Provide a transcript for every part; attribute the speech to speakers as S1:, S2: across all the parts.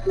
S1: I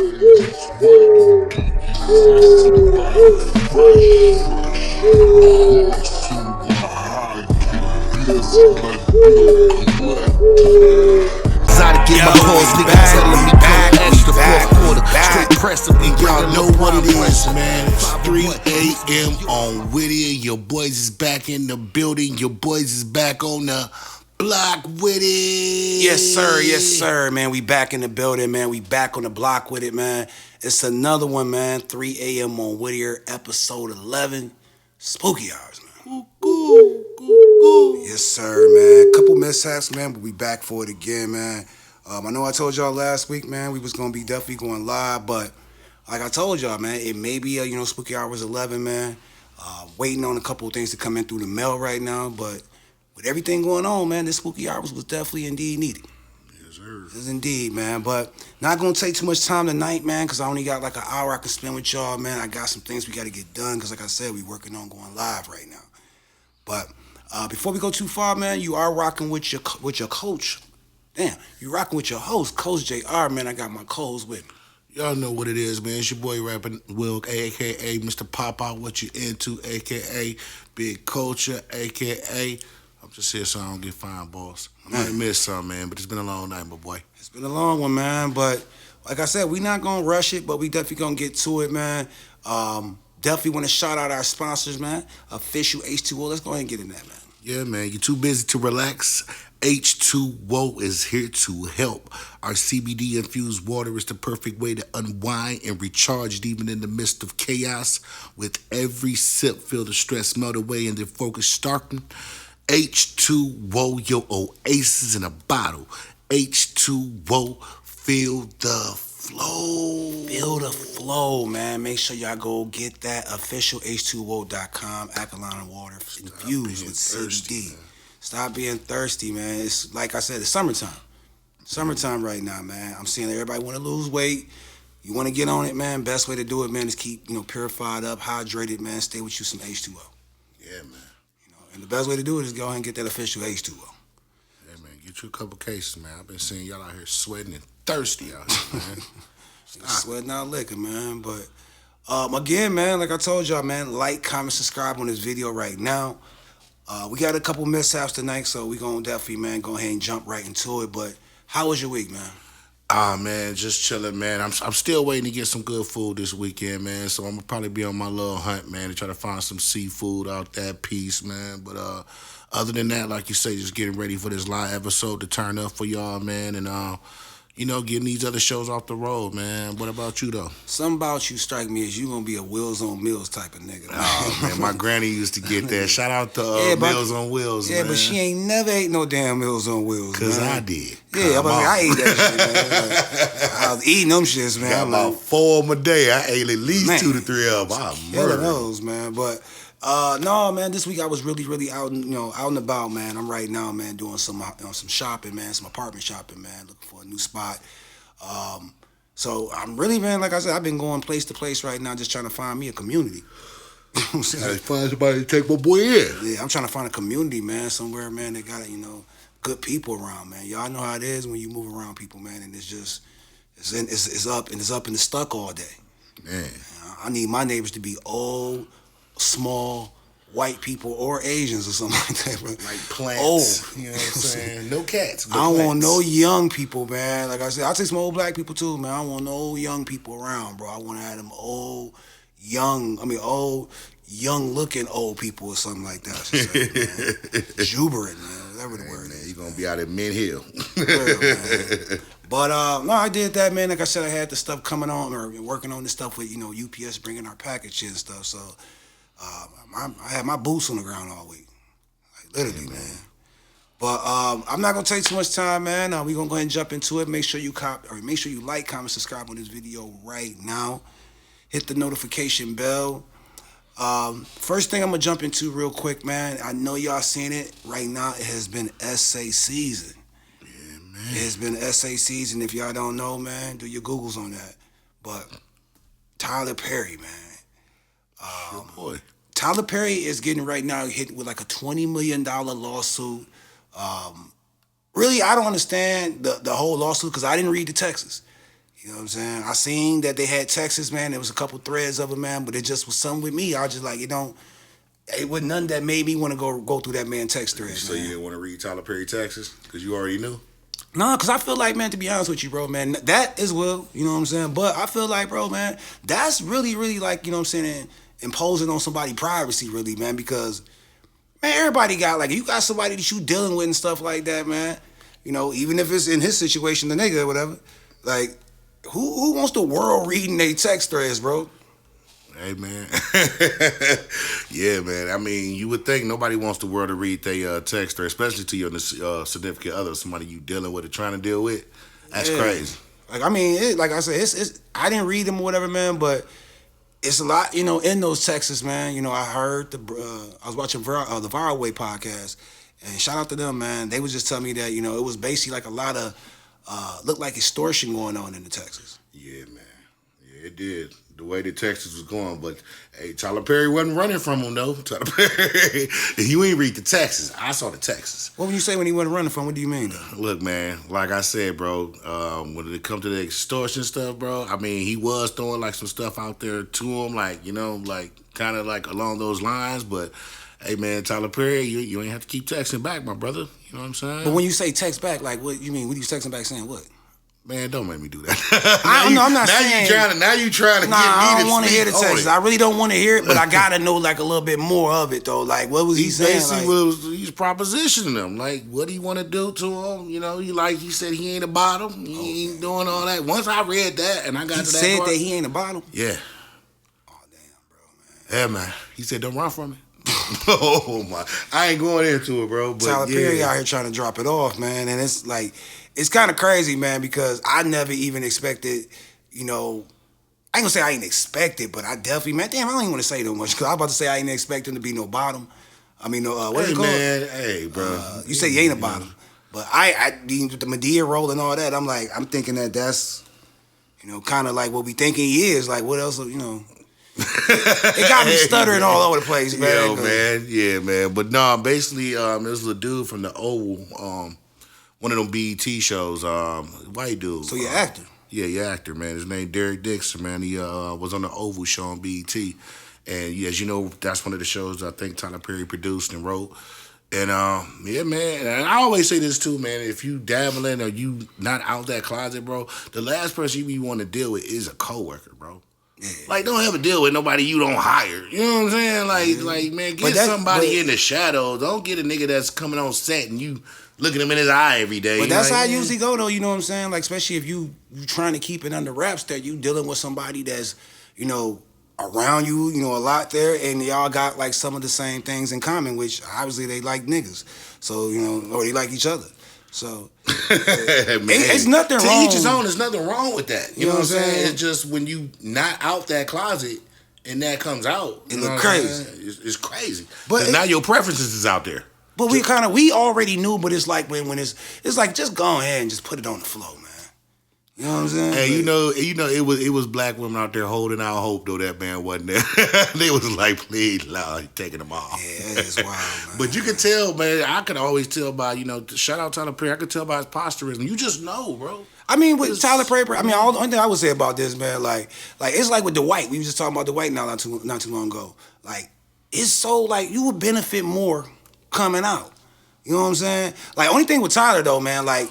S1: get my calls, nigga telling me back, extra fourth quarter, straight press up, and y'all know what it is, man. It's 3 a.m. on Whittier. Your boys is back in the building. Your boys is back on the block with it.
S2: Yes, sir, man. We back in the building, man. We back on the block with it, man. It's another one, man. 3 a.m. on Whittier, episode 11. Spooky hours, man. Yes, sir, man. Couple mishaps, man, but we back for it again, man. I know I told y'all last week, man, we was gonna be definitely going live, but like I told y'all, man, it may be Spooky Hours 11, man. Waiting on a couple of things to come in through the mail right now, but with everything going on, man, this Spooky Hours was definitely indeed needed.
S1: Yes, sir.
S2: Yes, indeed, man. But not gonna take too much time tonight, man, because I only got like an hour I can spend with y'all, man. I got some things we got to get done, because like I said, we working on going live right now. But before we go too far, man, you are rocking with your coach. Damn, you rocking with your host, Coachjaer, man. I got my co-host with me.
S1: Y'all know what it is, man. It's your boy rapping Will, a.k.a. Mr. Pop-Out, what you into, a.k.a. Big Culture, a.k.a. I'm just here so I don't get fined, boss. I might miss something, man, but it's been a long night, my boy.
S2: It's been a long one, man, but like I said, we not going to rush it, but we definitely going to get to it, man. Definitely want to shout out our sponsors, man. Official H2O. Let's go ahead and get in that, man.
S1: Yeah, man. You're too busy to relax. H2O is here to help. Our CBD-infused water is the perfect way to unwind and recharge even in the midst of chaos. With every sip, feel the stress melt away and the focus starken. H2O, your oasis in a bottle. H2O, feel the flow.
S2: Feel the flow, man. Make sure y'all go get that. Official H2O.com. Alkaline water infused with CBD. Stop being thirsty, man. It's like I said, it's summertime. Summertime right now, man. I'm seeing everybody want to lose weight. You want to get on it, man. Best way to do it, man, is keep, purified up, hydrated, man. Stay with you some H2O.
S1: Yeah, man.
S2: And the best way to do it is go ahead and get that official H2O.
S1: Yeah, man. Get you a couple cases, man. I've been seeing y'all out here sweating and thirsty out here, man.
S2: Sweating out liquor, man. But again, man, like I told y'all, man, like, comment, subscribe on this video right now. We got a couple mishaps tonight, so we gonna definitely, man, go ahead and jump right into it. But how was your week, man?
S1: Man, just chilling, man. I'm still waiting to get some good food this weekend, man. So I'm gonna probably be on my little hunt, man, to try to find some seafood out that piece, man. But other than that, like you say, just getting ready for this live episode to turn up for y'all, man, and getting these other shows off the road, man. What about you, though?
S2: Something about you strike me as you gonna be a Willz on Mills type of nigga.
S1: Oh, man, my granny used to get that. Shout out to Mills on Wheels,
S2: yeah,
S1: man.
S2: but she ain't never ate no damn Mills on Wheels,
S1: because
S2: man.
S1: I did.
S2: Yeah, I ate that shit, man. I was eating them shits, man.
S1: Got about 4 of them a day. I ate at least 2 to 3 of them. I murdered
S2: those, man. But no, man, this week I was really out and about, man. I'm right now, man, doing some shopping, man, some apartment shopping, man, looking for a new spot. So I'm really, man, like I said, I've been going place to place right now, just trying to find me a community. You know what I'm saying?
S1: Find somebody to take my boy in.
S2: Yeah, I'm trying to find a community, man, somewhere, man, that got, good people around, man. Y'all know how it is when you move around people, man, and it's just, it's up and it's stuck all day.
S1: Man.
S2: I need my neighbors to be old, small, white people or Asians or something like that, bro.
S1: Like plants.
S2: Old.
S1: You know what I'm saying? No cats.
S2: I don't want no young people, man. Like I said, I'll take some old black people too, man. I don't want no young people around, bro. I want to have them old, young looking old people or something like that. Say, exuberant, man. Whatever the word is.
S1: You're going to be out at Mint Hill.
S2: But, no, I did that, man. Like I said, I had the stuff coming on or working on this stuff with, UPS bringing our package and stuff. So, I had my boots on the ground all week. Like, literally, man. But I'm not going to take too much time, man. We're going to go ahead and jump into it. Make sure you like, comment, subscribe on this video right now. Hit the notification bell. First thing I'm going to jump into real quick, man. I know y'all seen it. Right now, it has been essay season.
S1: Yeah, man.
S2: It has been essay season. If y'all don't know, man, do your Googles on that. But Tyler Perry, man.
S1: Your boy.
S2: Tyler Perry is getting right now hit with like a $20 million lawsuit. Really, I don't understand the whole lawsuit because I didn't read the Texas. You know what I'm saying? I seen that they had Texas, man. There was a couple threads of it, man, but it just was something with me. I was just like, it was nothing that made me want to go through that man text thread.
S1: So you didn't want to read Tyler Perry texts because you already knew?
S2: No, because I feel like, man, to be honest with you, bro, man, that is will, you know what I'm saying? But I feel like, bro, man, that's really, really like, you know what I'm saying, imposing on somebody's privacy, really, man, because, man, everybody got, like, you got somebody that you dealing with and stuff like that, man. You know, even if it's in his situation, the nigga or whatever, like, who wants the world reading their text threads, bro?
S1: Hey, man. Yeah, man. I mean, you would think nobody wants the world to read their text thread, especially to your significant other, somebody you dealing with or trying to deal with. That's crazy.
S2: Like, I mean, like I said, it's I didn't read them or whatever, man, but it's a lot, you know, in those texts, man. You know, I heard I was watching the Viral Way podcast, and shout out to them, man. They was just telling me that, you know, it was basically like a lot of looked like extortion going on in the Texas.
S1: Yeah, man. Yeah, it did. The way the Texas was going, but hey, Tyler Perry wasn't running from him though. Tyler Perry, you ain't read the Texas. I saw the Texas.
S2: What when you say when he wasn't running from? What do you mean though?
S1: Look, man, like I said, bro, when it comes to the extortion stuff, bro, I mean, he was throwing like some stuff out there to him, like, you know, like kind of like along those lines. But hey, man, Tyler Perry, you ain't have to keep texting back, my brother. You know what I'm saying?
S2: But when you say text back, like what you mean? What are you texting back saying? What?
S1: Man, don't make me do that.
S2: I'm not saying.
S1: Now you trying to get me to
S2: I don't want to hear the
S1: speak on
S2: text.
S1: it.
S2: I really don't want to hear it, but I gotta know like a little bit more of it though. Like, what was he saying?
S1: Basically, he's propositioning them. Like, what do you want to do to him? You know, he said he ain't a bottom. He ain't doing all that. Once I read that and I got to that
S2: said
S1: part,
S2: that he ain't a bottom.
S1: Yeah.
S2: Oh damn, bro, man.
S1: Yeah, man. He said, don't run from me. Oh my! I ain't going into it, bro. But
S2: Tyler Perry out here trying to drop it off, man, and it's like it's kind of crazy, man, because I never even expected, you know. I ain't gonna say I ain't expected, but I definitely, man, damn, I don't even want to say too much because I was about to say I ain't expect him to be no bottom. I mean, no, what is it called?
S1: Man, hey, bro.
S2: You say you ain't a bottom, but I with the Medea role and all that, I'm thinking that's, you know, kind of like what we thinking he is. Like, what else, you know. It got me stuttering all over the place, man.
S1: Yo, man, yeah, man. But no, basically, this was a dude from the Oval, one of them BET shows, white dude.
S2: So you're an actor?
S1: Yeah, you're an actor, man. His name Derek Dixon, man. He was on the Oval show on BET, and as you know, that's one of the shows I think Tyler Perry produced and wrote. And yeah, man. And I always say this too, man. If you dabbling or you not out that closet, bro, the last person you want to deal with is a coworker, bro. Yeah. Like, don't ever deal with nobody you don't hire. You know what I'm saying? Like, man, get somebody in the shadows. Don't get a nigga that's coming on set and you looking him in his eye every day.
S2: But that's how I usually go, though. You know what I'm saying? Like, especially if you trying to keep it under wraps, that you dealing with somebody that's, you know, around you, you know, a lot there, and y'all got like some of the same things in common, which obviously they like niggas. So, you know, or they like each other. So it's nothing wrong.
S1: To each his own. There's nothing wrong with that. You know what I'm saying? It's just when you not out that closet and that comes out,
S2: it look crazy.
S1: It's crazy. But now your preferences is out there.
S2: But we already knew. But it's like when it's like just go ahead and just put it on the floor, man. You know what I'm saying?
S1: Hey, you know, it was black women out there holding out hope though that man wasn't there. They was like, please, Lord, taking them off.
S2: Yeah, that's wild, man.
S1: But you could tell, man. I could always tell by, you know, shout out Tyler Perry. I could tell by his posturism. You just know, bro.
S2: I mean, with Tyler Perry, I mean, the only thing I would say about this, man, like it's like with Dwight. We was just talking about Dwight not too long ago. Like, it's so like you would benefit more coming out. You know what I'm saying? Like, only thing with Tyler though, man, like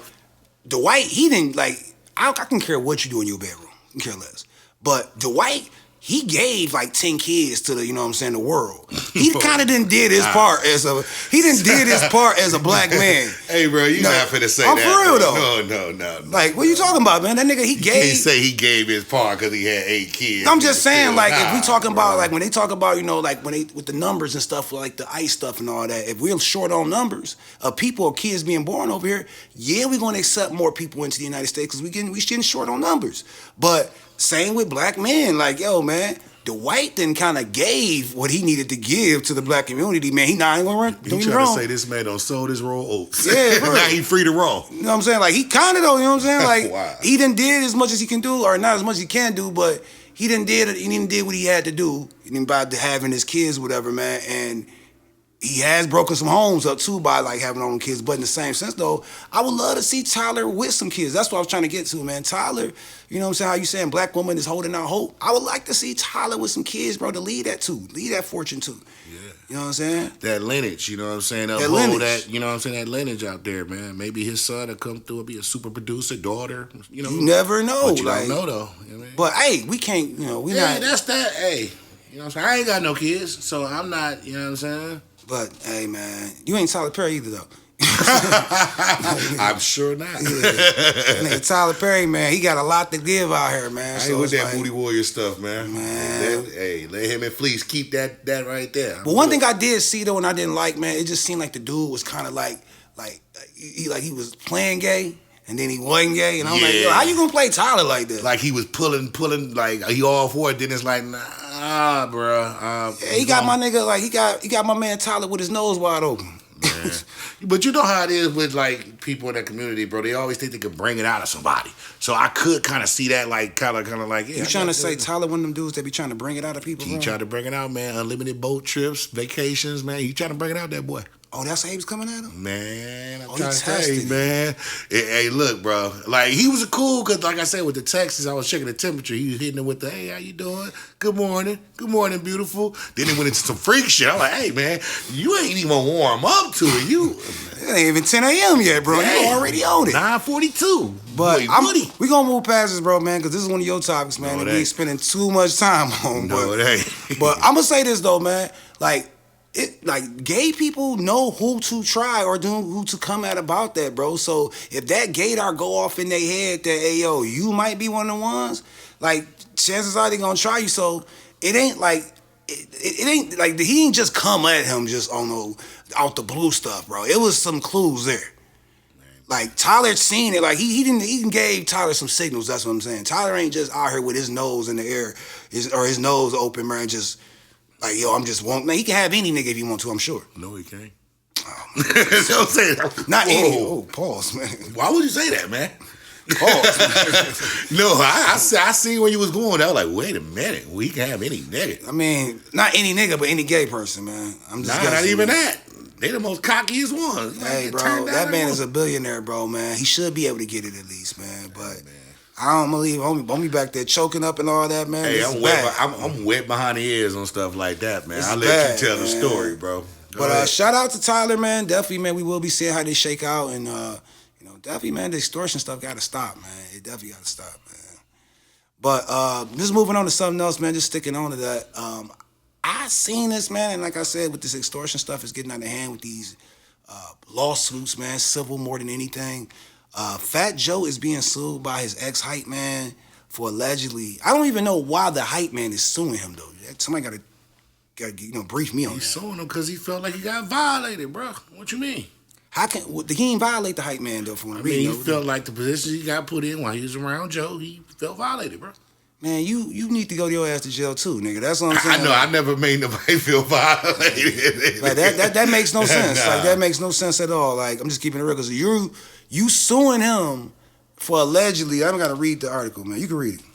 S2: Dwight, he didn't like. I can care what you do in your bedroom. I can care less. But Dwight, he gave like 10 kids to the, you know what I'm saying, the world. He kind of did his part as a black man.
S1: Hey, bro, you not finna say
S2: I'm
S1: that.
S2: I'm for real, though.
S1: No.
S2: Like, what you talking about, man? That nigga, he gave.
S1: He say he gave his part because he had 8 kids.
S2: I'm just saying, like, if we talking about, like, when they talk about, you know, like, when they, with the numbers and stuff, like the ICE stuff and all that, if we're short on numbers of people or kids being born over here, yeah, we're going to accept more people into the United States because we getting short on numbers. But same with black men. Like, yo, man, Dwight then kind of gave what he needed to give to the black community, man. He not even gonna run.
S1: He trying to say this man done sold his raw oats.
S2: Yeah, bro.
S1: Now he free to roll.
S2: You know what I'm saying? Like, he kind of though, you know what I'm saying? Like,
S1: wow.
S2: He done did as much as he can do, or not as much as he can do, but he done did what he had to do. He done about having his kids, whatever, man. And he has broken some homes up too by like having own kids. But in the same sense though, I would love to see Tyler with some kids. That's what I was trying to get to, man. Tyler, you know what I'm saying? How you saying black woman is holding out hope? I would like to see Tyler with some kids, bro, to lead that too. Lead that fortune too.
S1: Yeah.
S2: You know what I'm saying?
S1: That lineage, you know what I'm saying?
S2: That
S1: Uphold
S2: lineage.
S1: that, you know what I'm saying? That lineage out there, man. Maybe his son will come through and be a super producer, daughter, you know.
S2: You never know.
S1: But you
S2: like,
S1: don't know, though. You know what I mean?
S2: But, hey, we can't, you know, we
S1: yeah,
S2: not.
S1: that's that. Hey, you know what I'm saying? I ain't got no kids, so I'm not, you know what I'm saying?
S2: But, hey, man, you ain't Tyler Perry either, though.
S1: I'm sure not.
S2: Nigga, Tyler Perry, man, he got a lot to give out here, man.
S1: I ain't with that booty warrior stuff, man.
S2: Man.
S1: Let him and Fleece keep that right there.
S2: But one thing I did see, though, and I didn't like, man, it just seemed like the dude was kind of like he was playing gay. And then he wasn't gay, and I'm like, yo, how you gonna play Tyler like that?
S1: Like he was pulling, like he all for it. Then it's like, nah, bro.
S2: Yeah, he got my nigga, like he got my man Tyler with his nose wide open.
S1: But you know how it is with like people in that community, bro. They always think they can bring it out of somebody. So I could kind of see that, like kind of like, yeah.
S2: You trying to say Tyler one of them dudes that be trying to bring it out of people?
S1: He trying to bring it out, man. Unlimited boat trips, vacations, man. He trying to bring it out, that boy.
S2: Oh, that's how he was coming at him?
S1: Man, I'm
S2: trying
S1: to tell you, man. Hey, look, bro. Like, he was cool, because, like I said, with the texts, I was checking the temperature. He was hitting him with the, hey, how you doing? Good morning. Good morning, beautiful. Then he went into some freak shit. I'm like, hey, man, you ain't even warm up to it.
S2: It ain't even 10 a.m. yet, bro. You already on it.
S1: 9:42.
S2: But we going to move past this, bro, man, because this is one of your topics, man, that we ain't spending too much time on.
S1: No, it ain't.
S2: But I'm going to say this, though, man. Like gay people know who to try or who to come at about that, bro. So if that gaydar go off in their head that, hey, yo, you might be one of the ones, like, chances are they gonna try you. So it ain't like it ain't like he ain't just come at him just on out the blue stuff, bro. It was some clues there. Like Tyler seen it. Like he didn't gave Tyler some signals. That's what I'm saying. Tyler ain't just out here with his nose in the air, his nose open, man. Just like, yo, I'm just want. Man, he can have any nigga if he want to. I'm sure.
S1: No, he can't.
S2: Don't say that. Not any. Oh, pause, man.
S1: Why would you say that, man?
S2: Pause.
S1: No, I see where you was going. I was like, wait a minute, we can have any nigga.
S2: I mean, not any nigga, but any gay person, man. I'm just
S1: not even that. They the most cockiest ones.
S2: Hey, bro, that man is a billionaire, bro, man. He should be able to get it at least, man. But I don't believe homie back there choking up and all that, man.
S1: Hey, I'm wet behind the ears on stuff like that, man. I'll let you tell the story, bro.
S2: But shout out to Tyler, man. Definitely, man. We will be seeing how they shake out, and definitely, man. The extortion stuff got to stop, man. It definitely got to stop, man. But just moving on to something else, man. Just sticking on to that. I seen this, man, and like I said, with this extortion stuff, is getting out of hand with these lawsuits, man. Civil more than anything. Fat Joe is being sued by his ex Hypeman for allegedly. I don't even know why the Hypeman is suing him though. Somebody gotta brief me on that.
S1: He's suing him because he felt like he got violated, bro. What you mean?
S2: How can he ain't violate the Hypeman though?
S1: He felt like the position he got put in while he was around Joe, he felt violated, bro.
S2: Man, you need to go your ass to jail too, nigga. That's what I'm saying.
S1: I know. I never made nobody feel violated.
S2: Like that makes no sense. Nah. Like that makes no sense at all. Like I'm just keeping it real because you suing him for allegedly. I don't got to read the article, man. You can read it.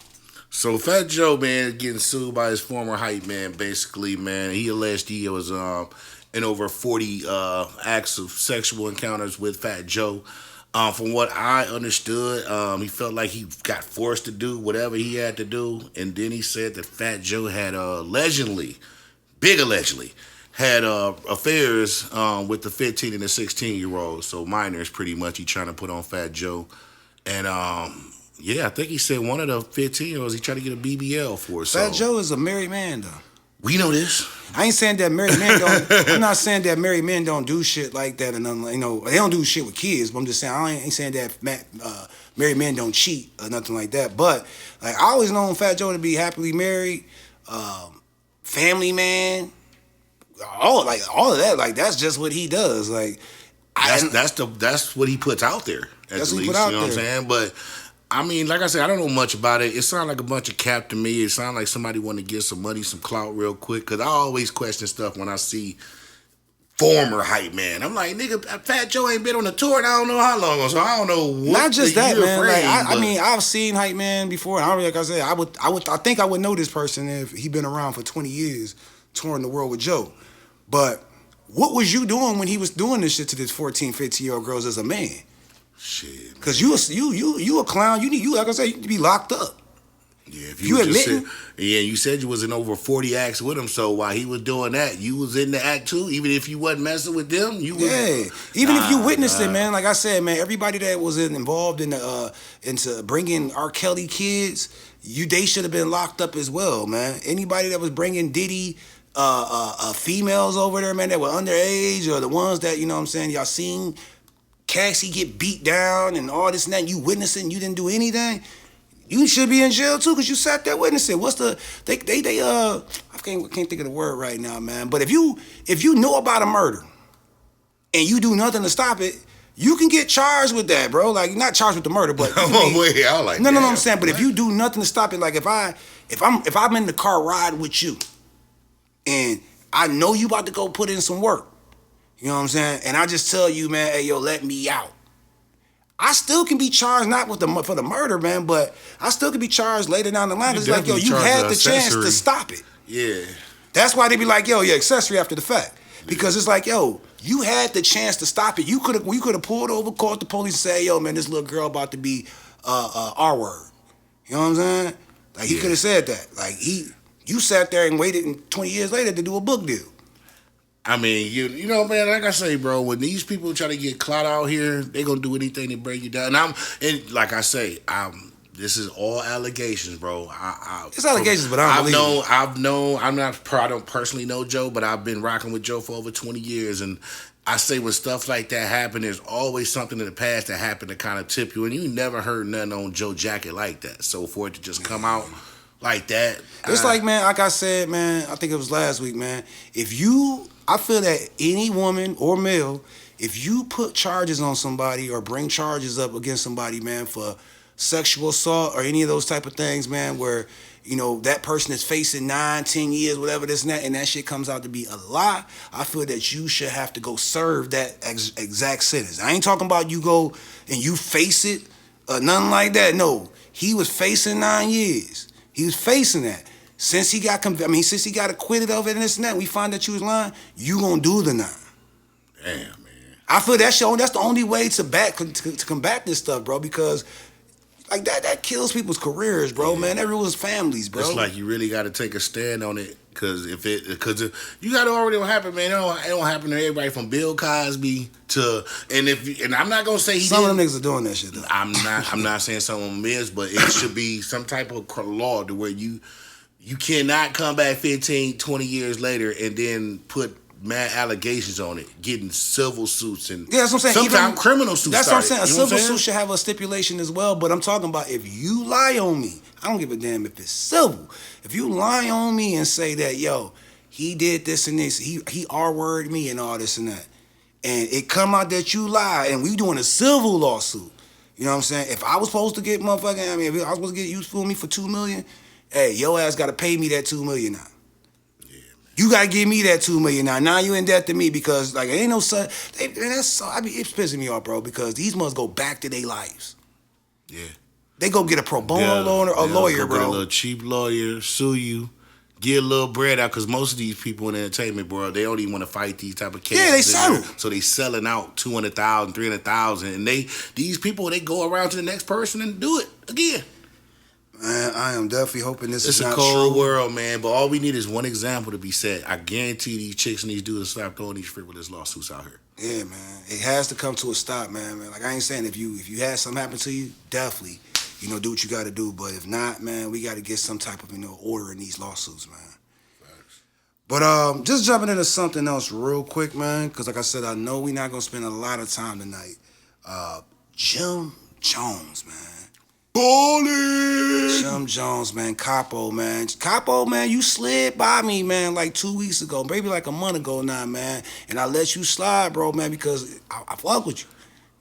S1: So Fat Joe, man, is getting sued by his former hype man. Basically, man, he alleged he was in over 40 acts of sexual encounters with Fat Joe. From what I understood, he felt like he got forced to do whatever he had to do. And then he said that Fat Joe had allegedly, had affairs with the 15 and the 16-year-olds. So minors, pretty much, he trying to put on Fat Joe. And, I think he said one of the 15-year-olds he tried to get a BBL for.
S2: Fat Joe is a married man, though.
S1: We know this.
S2: I ain't saying that married men don't. I'm not saying that married men don't do shit like that, and they don't do shit with kids. But I'm just saying I ain't saying that married men don't cheat or nothing like that. But like I always known Fat Joe to be happily married, family man, all of that. Like that's just what he does. Like
S1: that's what he puts out there. That's what he put out there. You know what I'm saying? But I mean, like I said, I don't know much about it. It sounded like a bunch of cap to me. It sounded like somebody wanted to get some money, some clout real quick. Because I always question stuff when I see former hype man. I'm like, nigga, Fat Joe ain't been on the tour and I don't know how long. So I don't know what.
S2: Not just that, man. I mean, I've seen hype man before. And like I said, I think I would know this person if he been around for 20 years touring the world with Joe. But what was you doing when he was doing this shit to this 14, 15-year-old girls as a man?
S1: Shit,
S2: because you a clown. You like I said, you need to be locked up.
S1: Yeah, if
S2: you admitting?
S1: Yeah, you said you was in over 40 acts with him, so while he was doing that, you was in the act too. Even if you wasn't messing with them, you was.
S2: Yeah, even if you witnessed it, man. Like I said, man, everybody that was involved in the into bringing R. Kelly kids, they should have been locked up as well, man. Anybody that was bringing Diddy females over there, man, that were underage, or the ones that, you know what I'm saying, y'all seen Cassie get beat down and all this and that, you witnessing, you didn't do anything, you should be in jail too, because you sat there witnessing. What's the I can't think of the word right now, man. But if you know about a murder and you do nothing to stop it, you can get charged with that, bro. Like, not charged with the murder, but no, I'm saying. But if you do nothing to stop it, like if I'm in the car riding with you, and I know you about to go put in some work, you know what I'm saying, and I just tell you, man, hey, yo, let me out, I still can be charged, not for the murder, man, but I still can be charged later down the line. It's like, yo, you had the chance to stop it.
S1: Yeah.
S2: That's why they be like, yo, you're accessory after the fact. Because it's like, yo, you had the chance to stop it. You could have pulled over, called the police, and say, yo, man, this little girl about to be R word. You know what I'm saying? Like, he could have said that. Like, you sat there and waited, and 20 years later to do a book deal.
S1: I mean, you know, man, like I say, bro, when these people try to get clout out here, they gonna do anything to bring you down. And like I say, this is all allegations, bro.
S2: It's allegations, but I
S1: don't personally know Joe, but I've been rocking with Joe for over 20 years, and I say when stuff like that happen, there's always something in the past that happened to kind of tip you, and you never heard nothing on Joe Jacket like that. So for it to just come out like that,
S2: it's like, man, like I said, man, I think it was last week, man. I feel that any woman or male, if you put charges on somebody or bring charges up against somebody, man, for sexual assault or any of those type of things, man, where, you know, that person is facing 9, 10 years, whatever this and that shit comes out to be a lie, I feel that you should have to go serve that exact sentence. I ain't talking about you go and you face it, nothing like that. No, he was facing 9 years. He was facing that. Since he got acquitted of it and this and that, we find that you was lying, you gonna do the 9.
S1: Damn, man.
S2: I feel that's the only way to combat this stuff, bro, because like that kills people's careers, bro, man. That ruins families, bro.
S1: It's like you really got to take a stand on it, because you got to already don't happen, man. It don't happen to everybody from Bill Cosby to and I'm not gonna say
S2: some of them niggas are doing that shit though.
S1: I'm not saying some of them is, but it should be some type of law to where you cannot come back 15, 20 years later and then put mad allegations on it, getting civil suits and
S2: that's what I'm saying.
S1: Sometimes criminal suits.
S2: That's what I'm saying. A civil suit should have a stipulation as well. But I'm talking about if you lie on me, I don't give a damn if it's civil. If you lie on me and say that, yo, he did this and this, he R-worded me and all this and that, and it come out that you lie, and we doing a civil lawsuit. You know what I'm saying? If I was supposed to get if I was supposed to get you fooling me for $2 million, hey, your ass got to pay me that $2 million now. You gotta give me that $2 million now. Now you in debt to me because like ain't no son. It's pissing me off, bro. Because these must go back to their lives.
S1: Yeah,
S2: they go get a pro bono lawyer, bro.
S1: Get a little cheap lawyer, sue you, get a little bread out. Because most of these people in the entertainment world, they don't even want to fight these type of cases.
S2: Yeah, they settle.
S1: So they selling out $200,000, $300,000, and these people they go around to the next person and do it again.
S2: Man, I am definitely hoping this is not true.
S1: It's a cold world, man, but all we need is one example to be set. I guarantee these chicks and these dudes stop throwing these frivolous lawsuits out here.
S2: Yeah, man. It has to come to a stop, man. Like, I ain't saying if you had something happen to you, definitely, do what you got to do. But if not, man, we got to get some type of, order in these lawsuits, man.
S1: Facts.
S2: But just jumping into something else real quick, man, because like I said, I know we're not going to spend a lot of time tonight. Jim Jones, man.
S1: Ballin'!
S2: Jim Jones, man. Capo, man, you slid by me, man, like 2 weeks ago, maybe like a month ago now, man. And I let you slide, bro, man, because I fuck with you.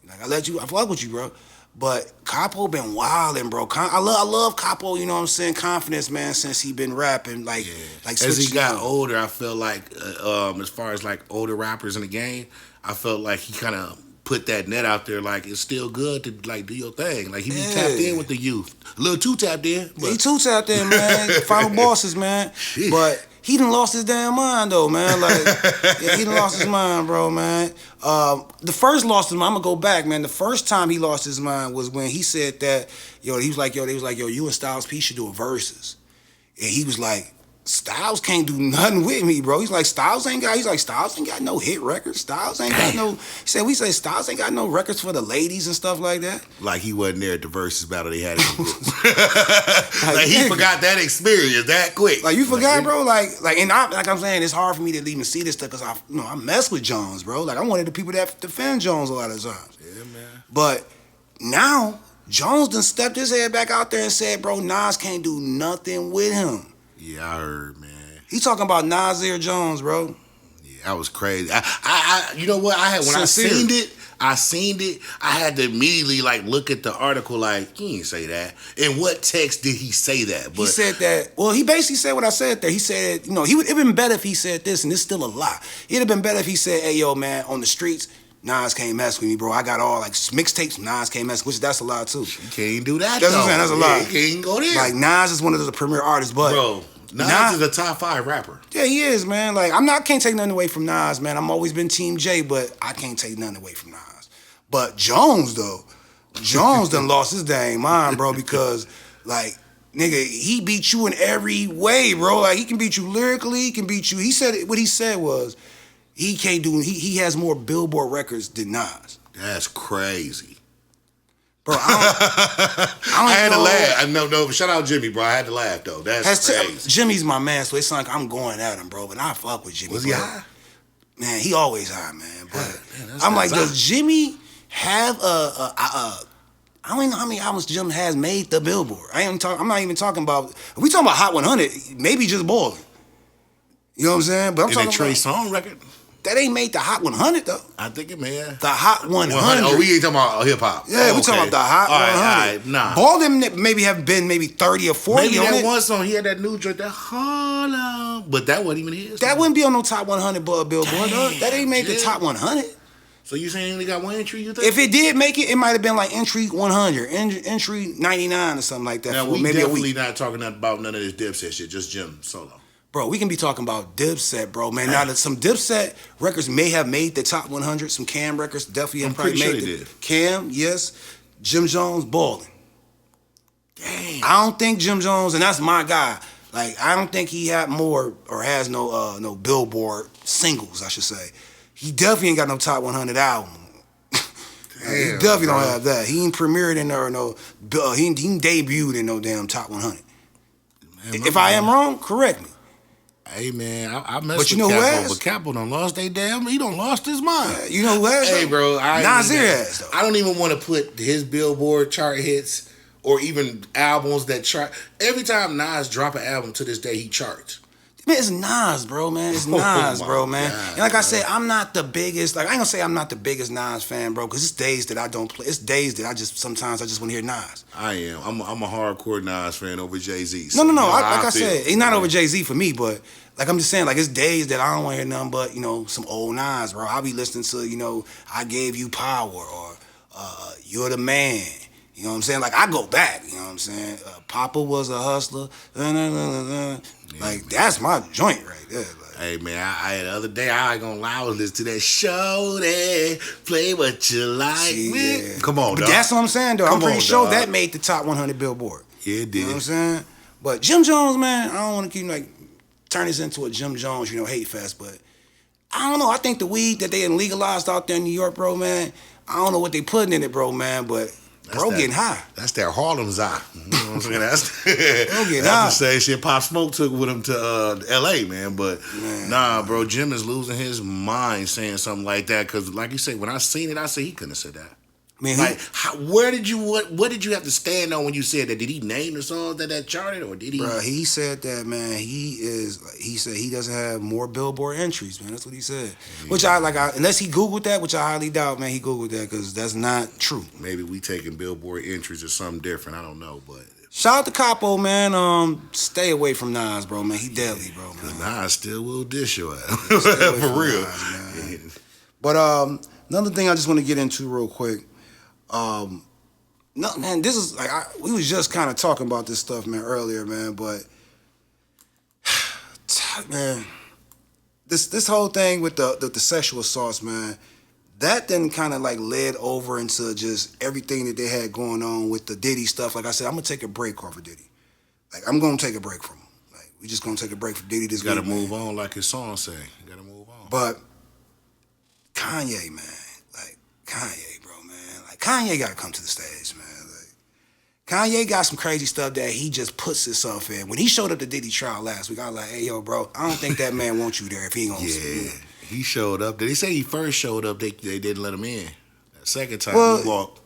S2: Like, I fuck with you, bro. But Capo been wildin', bro. I love Capo, you know what I'm saying, confidence, man, since he been rapping. Like
S1: as he got older, I feel like, as far as like older rappers in the game, I felt like he kind of put that net out there, like it's still good to like do your thing. Like he be tapped in with the youth, a little too tapped in. But.
S2: He too tapped in, man. Final bosses, man. But he done lost his damn mind though, man. Like, yeah, he done lost his mind, bro, man. The first lost his mind, I'm gonna go back, man. The first time he lost his mind was when he said that, they was like, yo, you and Styles P should do a versus. And he was like, Styles can't do nothing with me, bro. He's like, Styles ain't got no hit records. Styles ain't got no, we say Styles ain't got no records for the ladies and stuff like that.
S1: Like he wasn't there at the versus battle they had. Like he forgot that experience that quick.
S2: Like you forgot, bro. Like I'm saying, it's hard for me to even see this stuff because I mess with Jones, bro. Like I'm one of the people that defend Jones a lot of times.
S1: Yeah, man.
S2: But now Jones done stepped his head back out there and said, bro, Nas can't do nothing with him.
S1: Yeah, I heard, man.
S2: He talking about Nasir Jones, bro.
S1: Yeah, that was crazy. I you know what? When I seen it, I had to immediately like look at the article like, he didn't say that. In what text did he say that? But
S2: he said that, well, he basically said what I said there. He said, it'd been better if he said this, and it's still a lie. It'd have been better if he said, hey, yo, man, on the streets, Nas can't mess with me, bro. I got all like mixtapes. Nas can't mess, which that's a lie too.
S1: You can't do that.
S2: That's what I'm saying. That's a lie.
S1: You can't go there.
S2: Like Nas is one of the premier artists, but
S1: bro, Nas is a top 5 rapper.
S2: Yeah, he is, man. Like can't take nothing away from Nas, man. I'm always been Team J, but I can't take nothing away from Nas. But Jones though, done lost his dang mind, bro, because like nigga, he beat you in every way, bro. Like he can beat you lyrically, he can beat you. He said what he said was. He can't do. He has more Billboard records than Nas.
S1: That's crazy,
S2: bro.
S1: I had to laugh. No. Shout out Jimmy, bro. I had to laugh though. That's crazy.
S2: Jimmy's my man, so it's like I'm going at him, bro. But I fuck with Jimmy.
S1: Was he high?
S2: Man, he always high, man. But
S1: man,
S2: I'm like, does Jimmy have I don't even know how many albums Jim has made the Billboard. I'm not even talking about. If we talking about Hot 100, maybe just Ballin'. You know what I'm saying? But I'm talking
S1: about Trey Songz record.
S2: That ain't made the Hot 100 though.
S1: I think it may have.
S2: The Hot 100.
S1: Oh, we ain't talking about hip hop.
S2: Yeah, we talking about the Hot 100.
S1: Nah.
S2: Ballin' maybe have been 30 or 40
S1: maybe
S2: on
S1: that
S2: it.
S1: one song, he had that new joint, that Harlem. But that wasn't even his.
S2: That wouldn't be on no top 100 Billboard. That ain't made the top 100.
S1: So you saying he only got one entry, you think?
S2: If it did make it, it might have been like entry 100, entry 99 or something like that.
S1: Now, we maybe definitely not talking about none of this Dipset shit, just Jim solo.
S2: Bro, we can be talking about Dipset, bro, man. Now that some Dipset records may have made the top 100, some Cam records definitely have probably made it. Cam, yes. Jim Jones, Ballin'.
S1: Damn.
S2: I don't think Jim Jones, and that's my guy. Like, I don't think he had more or has no Billboard singles, I should say. He definitely ain't got no top 100 album. He definitely don't have that. He ain't premiered in there, he ain't debuted in no damn top 100. Man, if I am wrong, correct me.
S1: Hey man, I messed with Capo, but Capo done lost he done lost his mind.
S2: You know who has?
S1: Hey bro,
S2: Nasir has though.
S1: I don't even want to put his Billboard chart hits or even albums that chart. Every time Nas drop an album to this day, he charts.
S2: Man, it's Nas, bro, man. It's Nas, bro, man.
S1: God,
S2: and like I said, I'm not the biggest. Like I ain't gonna say I'm not the biggest Nas fan, bro, because it's days that I don't play. It's days that sometimes I just want to hear Nas.
S1: I am. I'm a hardcore Nas fan over Jay-Z.
S2: So no. Like I said, he's not over Jay-Z for me, but like I'm just saying, like it's days that I don't want to hear nothing but some old Nas, bro. I'll be listening to I Gave You Power or You're the Man. You know what I'm saying? Like I go back. You know what I'm saying? Papa Was a Hustler. Like that's my joint right there. Like,
S1: hey man, I the other day I ain't gonna lie, I was listening to that show there. Play what you like, man. Yeah. Come on, dog.
S2: That's what I'm saying, though. I'm pretty sure that made the top 100 Billboard.
S1: Yeah, it did.
S2: You know what I'm saying? But Jim Jones, man, I don't want to keep turn this into a Jim Jones, hate fest. But I don't know. I think the weed that they legalized out there in New York, bro, man. I don't know what they putting in it, bro, man. But getting high.
S1: That's their Harlem's eye. You know what I'm saying? That's
S2: getting
S1: high. That's the same shit Pop Smoke took with him to L.A., man. But nah, bro, Jim is losing his mind saying something like that. Because like you said, when I seen it, I said he couldn't have said that. Man, what did you have to stand on when you said that? Did he name the songs that charted, or did he?
S2: Bro, he said that, man. He said he doesn't have more Billboard entries, man. That's what he said. Yeah. Which unless he Googled that, which I highly doubt, man. He Googled that because that's not true.
S1: Maybe we taking Billboard entries or something different. I don't know, but
S2: shout out to Capo, man. Stay away from Nas, bro, man. He deadly, bro, man.
S1: Nas still will dish your ass for real.
S2: Nas, man. But another thing I just want to get into real quick. No, man, this is we was just kind of talking about this stuff, man, earlier, man, but man, this whole thing with the sexual assaults, man, that then kind of like led over into just everything that they had going on with the Diddy stuff. Like I said, I'm gonna take a break off of Diddy. Like I'm gonna take a break from him. Like we just gonna take a break from Diddy this
S1: You gotta
S2: week,
S1: move
S2: man.
S1: on, like his song say. You gotta move on.
S2: But Kanye, man, like Kanye, bro, man, like Kanye gotta come to the stage, man. Kanye got some crazy stuff that he just puts himself in. When he showed up to Diddy trial last week, I was like, hey, yo, bro, I don't think that man wants you there if he ain't gonna
S1: Yeah, he showed up. Did he say he first showed up, they didn't let him in? That second time, he walked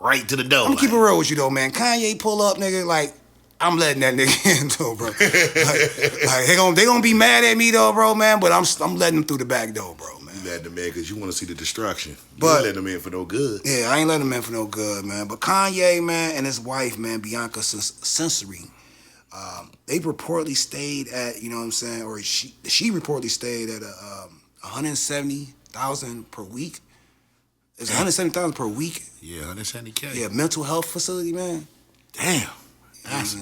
S1: right to the door.
S2: I'm gonna keep it real with you, though, man. Kanye pull up, nigga, like, I'm letting that nigga in, though, bro. like they gonna be mad at me, though, bro, man, but I'm letting them through the back door, bro, man.
S1: You letting them in because you want to see the destruction. You
S2: But
S1: ain't letting them in for no good.
S2: Yeah, I ain't letting him in for no good, man. But Kanye, man, and his wife, man, Bianca Censori, they reportedly stayed at, you know what I'm saying, or she reportedly stayed at $170,000 per week. It's $170,000 per week.
S1: Yeah, $170K.
S2: Yeah, mental health facility, man.
S1: Damn. That's,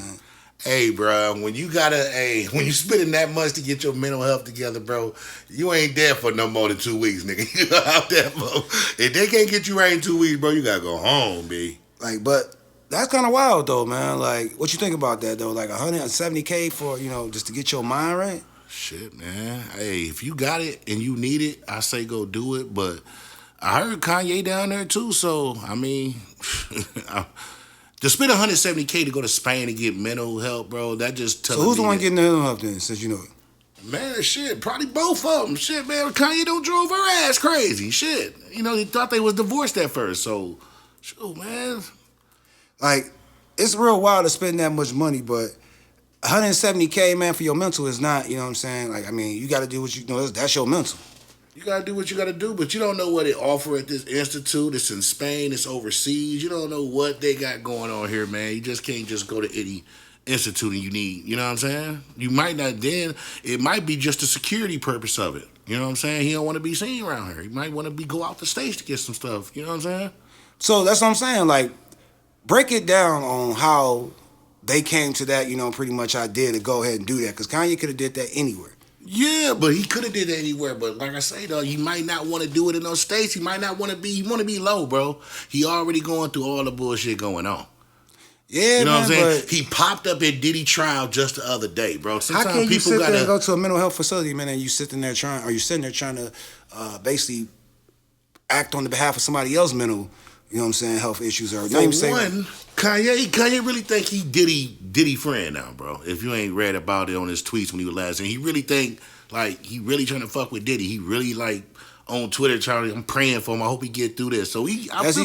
S1: hey, bro, when you spending that much to get your mental health together, bro, you ain't there for no more than 2 weeks, nigga. You out there, bro. If they can't get you right in 2 weeks, bro, you gotta go home, B.
S2: Like, but that's kind of wild, though, man. Like, what you think about that, though? Like, $170K for, you know, just to get your mind right?
S1: Shit, man. Hey, if you got it and you need it, I say go do it. But I heard Kanye down there, too, so, I mean... To spend $170K to go to Spain to get mental help, bro, that just tells me.
S2: So who's the one getting the mental help then, since you know it?
S1: Man, shit, probably both of them. Shit, man, Kanye don't drove her ass crazy. Shit. You know, he thought they was divorced at first, so, shoot, man.
S2: Like, it's real wild to spend that much money, but $170K, man, for your mental is not, you know what I'm saying? Like, I mean, you got to do what you know, that's your mental.
S1: You got to do what you got to do, but you don't know what they offer at this institute. It's in Spain. It's overseas. You don't know what they got going on here, man. You just can't just go to any institute and you need, you know what I'm saying? You might not then. It might be just the security purpose of it. You know what I'm saying? He don't want to be seen around here. He might want to go out the stage to get some stuff. You know what I'm saying?
S2: So that's what I'm saying. Like, break it down on how they came to that, you know, pretty much idea to go ahead and do that. Because Kanye could have did that anywhere.
S1: Yeah, but he could have did that anywhere. But like I say, though, he might not want to do it in those states. He might not want to be. He want to be low, bro. He already going through all the bullshit going on.
S2: Yeah,
S1: you know
S2: man,
S1: what I'm saying?
S2: But
S1: he popped up at Diddy trial just the other day, bro. Sometimes
S2: how can you
S1: people
S2: sit
S1: gotta
S2: there and go to a mental health facility, man, and you're sitting there trying to basically act on the behalf of somebody else's mental, you know what I'm saying, health issues or
S1: For one, Kanye really think he Diddy friend now, bro. If you ain't read about it on his tweets when he was last in, he really think like he really trying to fuck with Diddy. He really like on Twitter trying. I'm praying for him. I hope he get through this. So I feel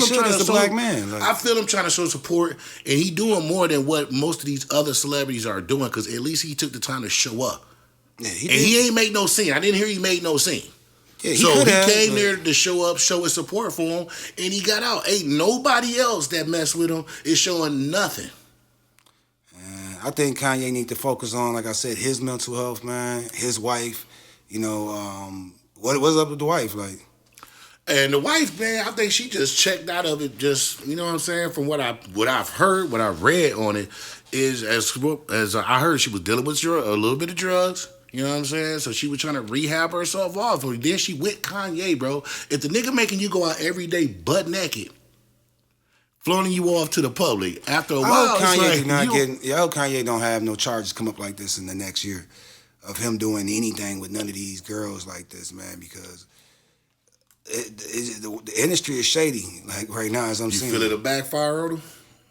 S1: him trying to show support, and he doing more than what most of these other celebrities are doing because at least he took the time to show up. Yeah, he ain't make no scene. I didn't hear he made no scene. Yeah, he came there to show up, show his support for him, and he got out. Ain't nobody else that messed with him is showing nothing.
S2: I think Kanye need to focus on, like I said, his mental health, man, his wife. You know, what's up with the wife, like? And
S1: the wife, man, I think she just checked out of it. Just, you know what I'm saying. From what I've heard, what I've read on it, is as I heard, she was dealing with a little bit of drugs. You know what I'm saying? So she was trying to rehab herself off. And then she with Kanye, bro. If the nigga making you go out every day butt naked, flaunting you off to the public, after a while,
S2: I hope Kanye don't have no charges come up like this in the next year of him doing anything with none of these girls like this, man, because the industry is shady, like right now, as I'm seeing.
S1: You feel it a backfire on him?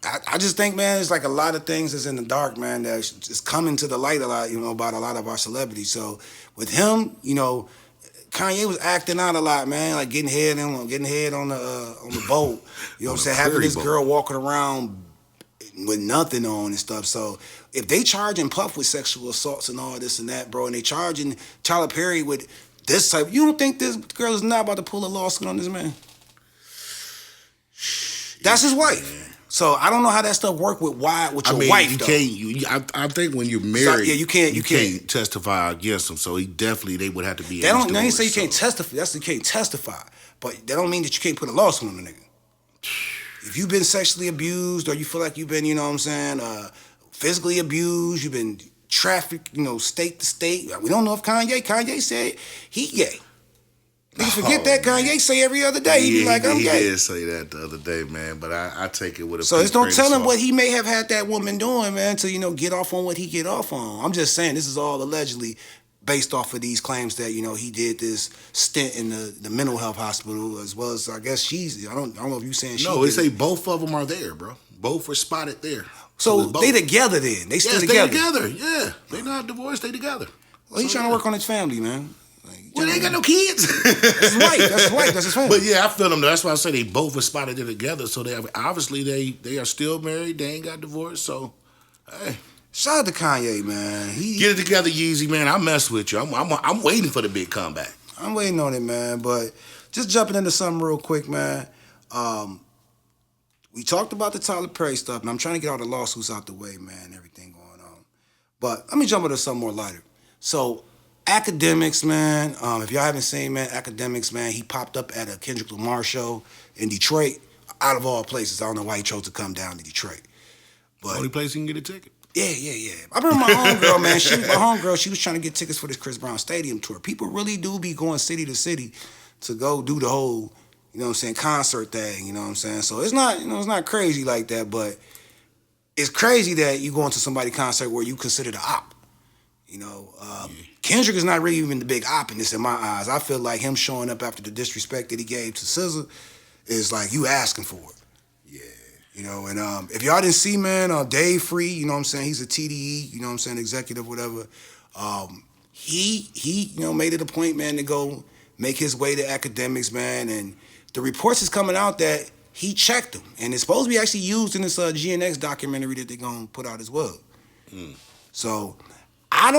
S2: I just think, man, it's like a lot of things that's in the dark, man, that's just coming to the light a lot, you know, about a lot of our celebrities. So with him, you know, Kanye was acting out a lot, man, like getting head on the boat. You know what I'm saying? Having this girl walking around with nothing on and stuff. So if they charging Puff with sexual assaults and all this and that, bro, and they charging Tyler Perry with this type, you don't think this girl is not about to pull a lawsuit on this man? That's his wife. So I don't know how that stuff work with your wife.
S1: I think when you're married, you can't testify against him. So they would have to be.
S2: They ain't say you can't testify. That's you can't testify, but that don't mean that you can't put a lawsuit on the nigga. If you've been sexually abused or you feel like you've been, you know what I'm saying, physically abused, you've been traffic, state to state. We don't know if Kanye said he gay. Niggas forget that Kanye say every other day. He be like, I'm
S1: he
S2: gay.
S1: He did say that the other day, man, but I take it with a
S2: So just don't tell him what he may have had that woman doing, man, to, get off on what he get off on. I'm just saying this is all allegedly based off of these claims that, he did this stint in the mental health hospital, as well as, I guess I don't know if you saying she
S1: No, they say both of them are there, bro. Both were spotted there.
S2: So they together then. They still together.
S1: They together, yeah. They not divorced, they together.
S2: Well, he's trying to work on his family, man.
S1: Well, they ain't got no kids.
S2: That's right. That's his family.
S1: But yeah, I feel them. That's why I say they both were spotted there together. So obviously they are still married. They ain't got divorced. So, hey.
S2: Shout out to Kanye, man.
S1: Get it together, Yeezy, man. I mess with you. I'm waiting for the big comeback.
S2: I'm waiting on it, man. But just jumping into something real quick, man. We talked about the Tyler Perry stuff, and I'm trying to get all the lawsuits out the way, man. Everything going on. But let me jump into something more lighter. So, Akademiks, man. If y'all haven't seen, man, Akademiks, man, he popped up at a Kendrick Lamar show in Detroit. Out of all places, I don't know why he chose to come down to Detroit. But
S1: only place you can get a ticket.
S2: Yeah. I remember my homegirl, man. She was trying to get tickets for this Chris Brown Stadium tour. People really do be going city to city to go do the whole, concert thing. You know what I'm saying? So it's not, it's not crazy like that, but it's crazy that you go into somebody's concert where you consider the op. Kendrick is not really even the big op in this in my eyes. I feel like him showing up after the disrespect that he gave to SZA is like you asking for it. And if y'all didn't see, man, Dave Free, he's a TDE, executive, whatever. He made it a point, man, to go make his way to Akademiks, man, and the reports is coming out that he checked them, and it's supposed to be actually used in this GNX documentary that they're gonna put out as well. So I'm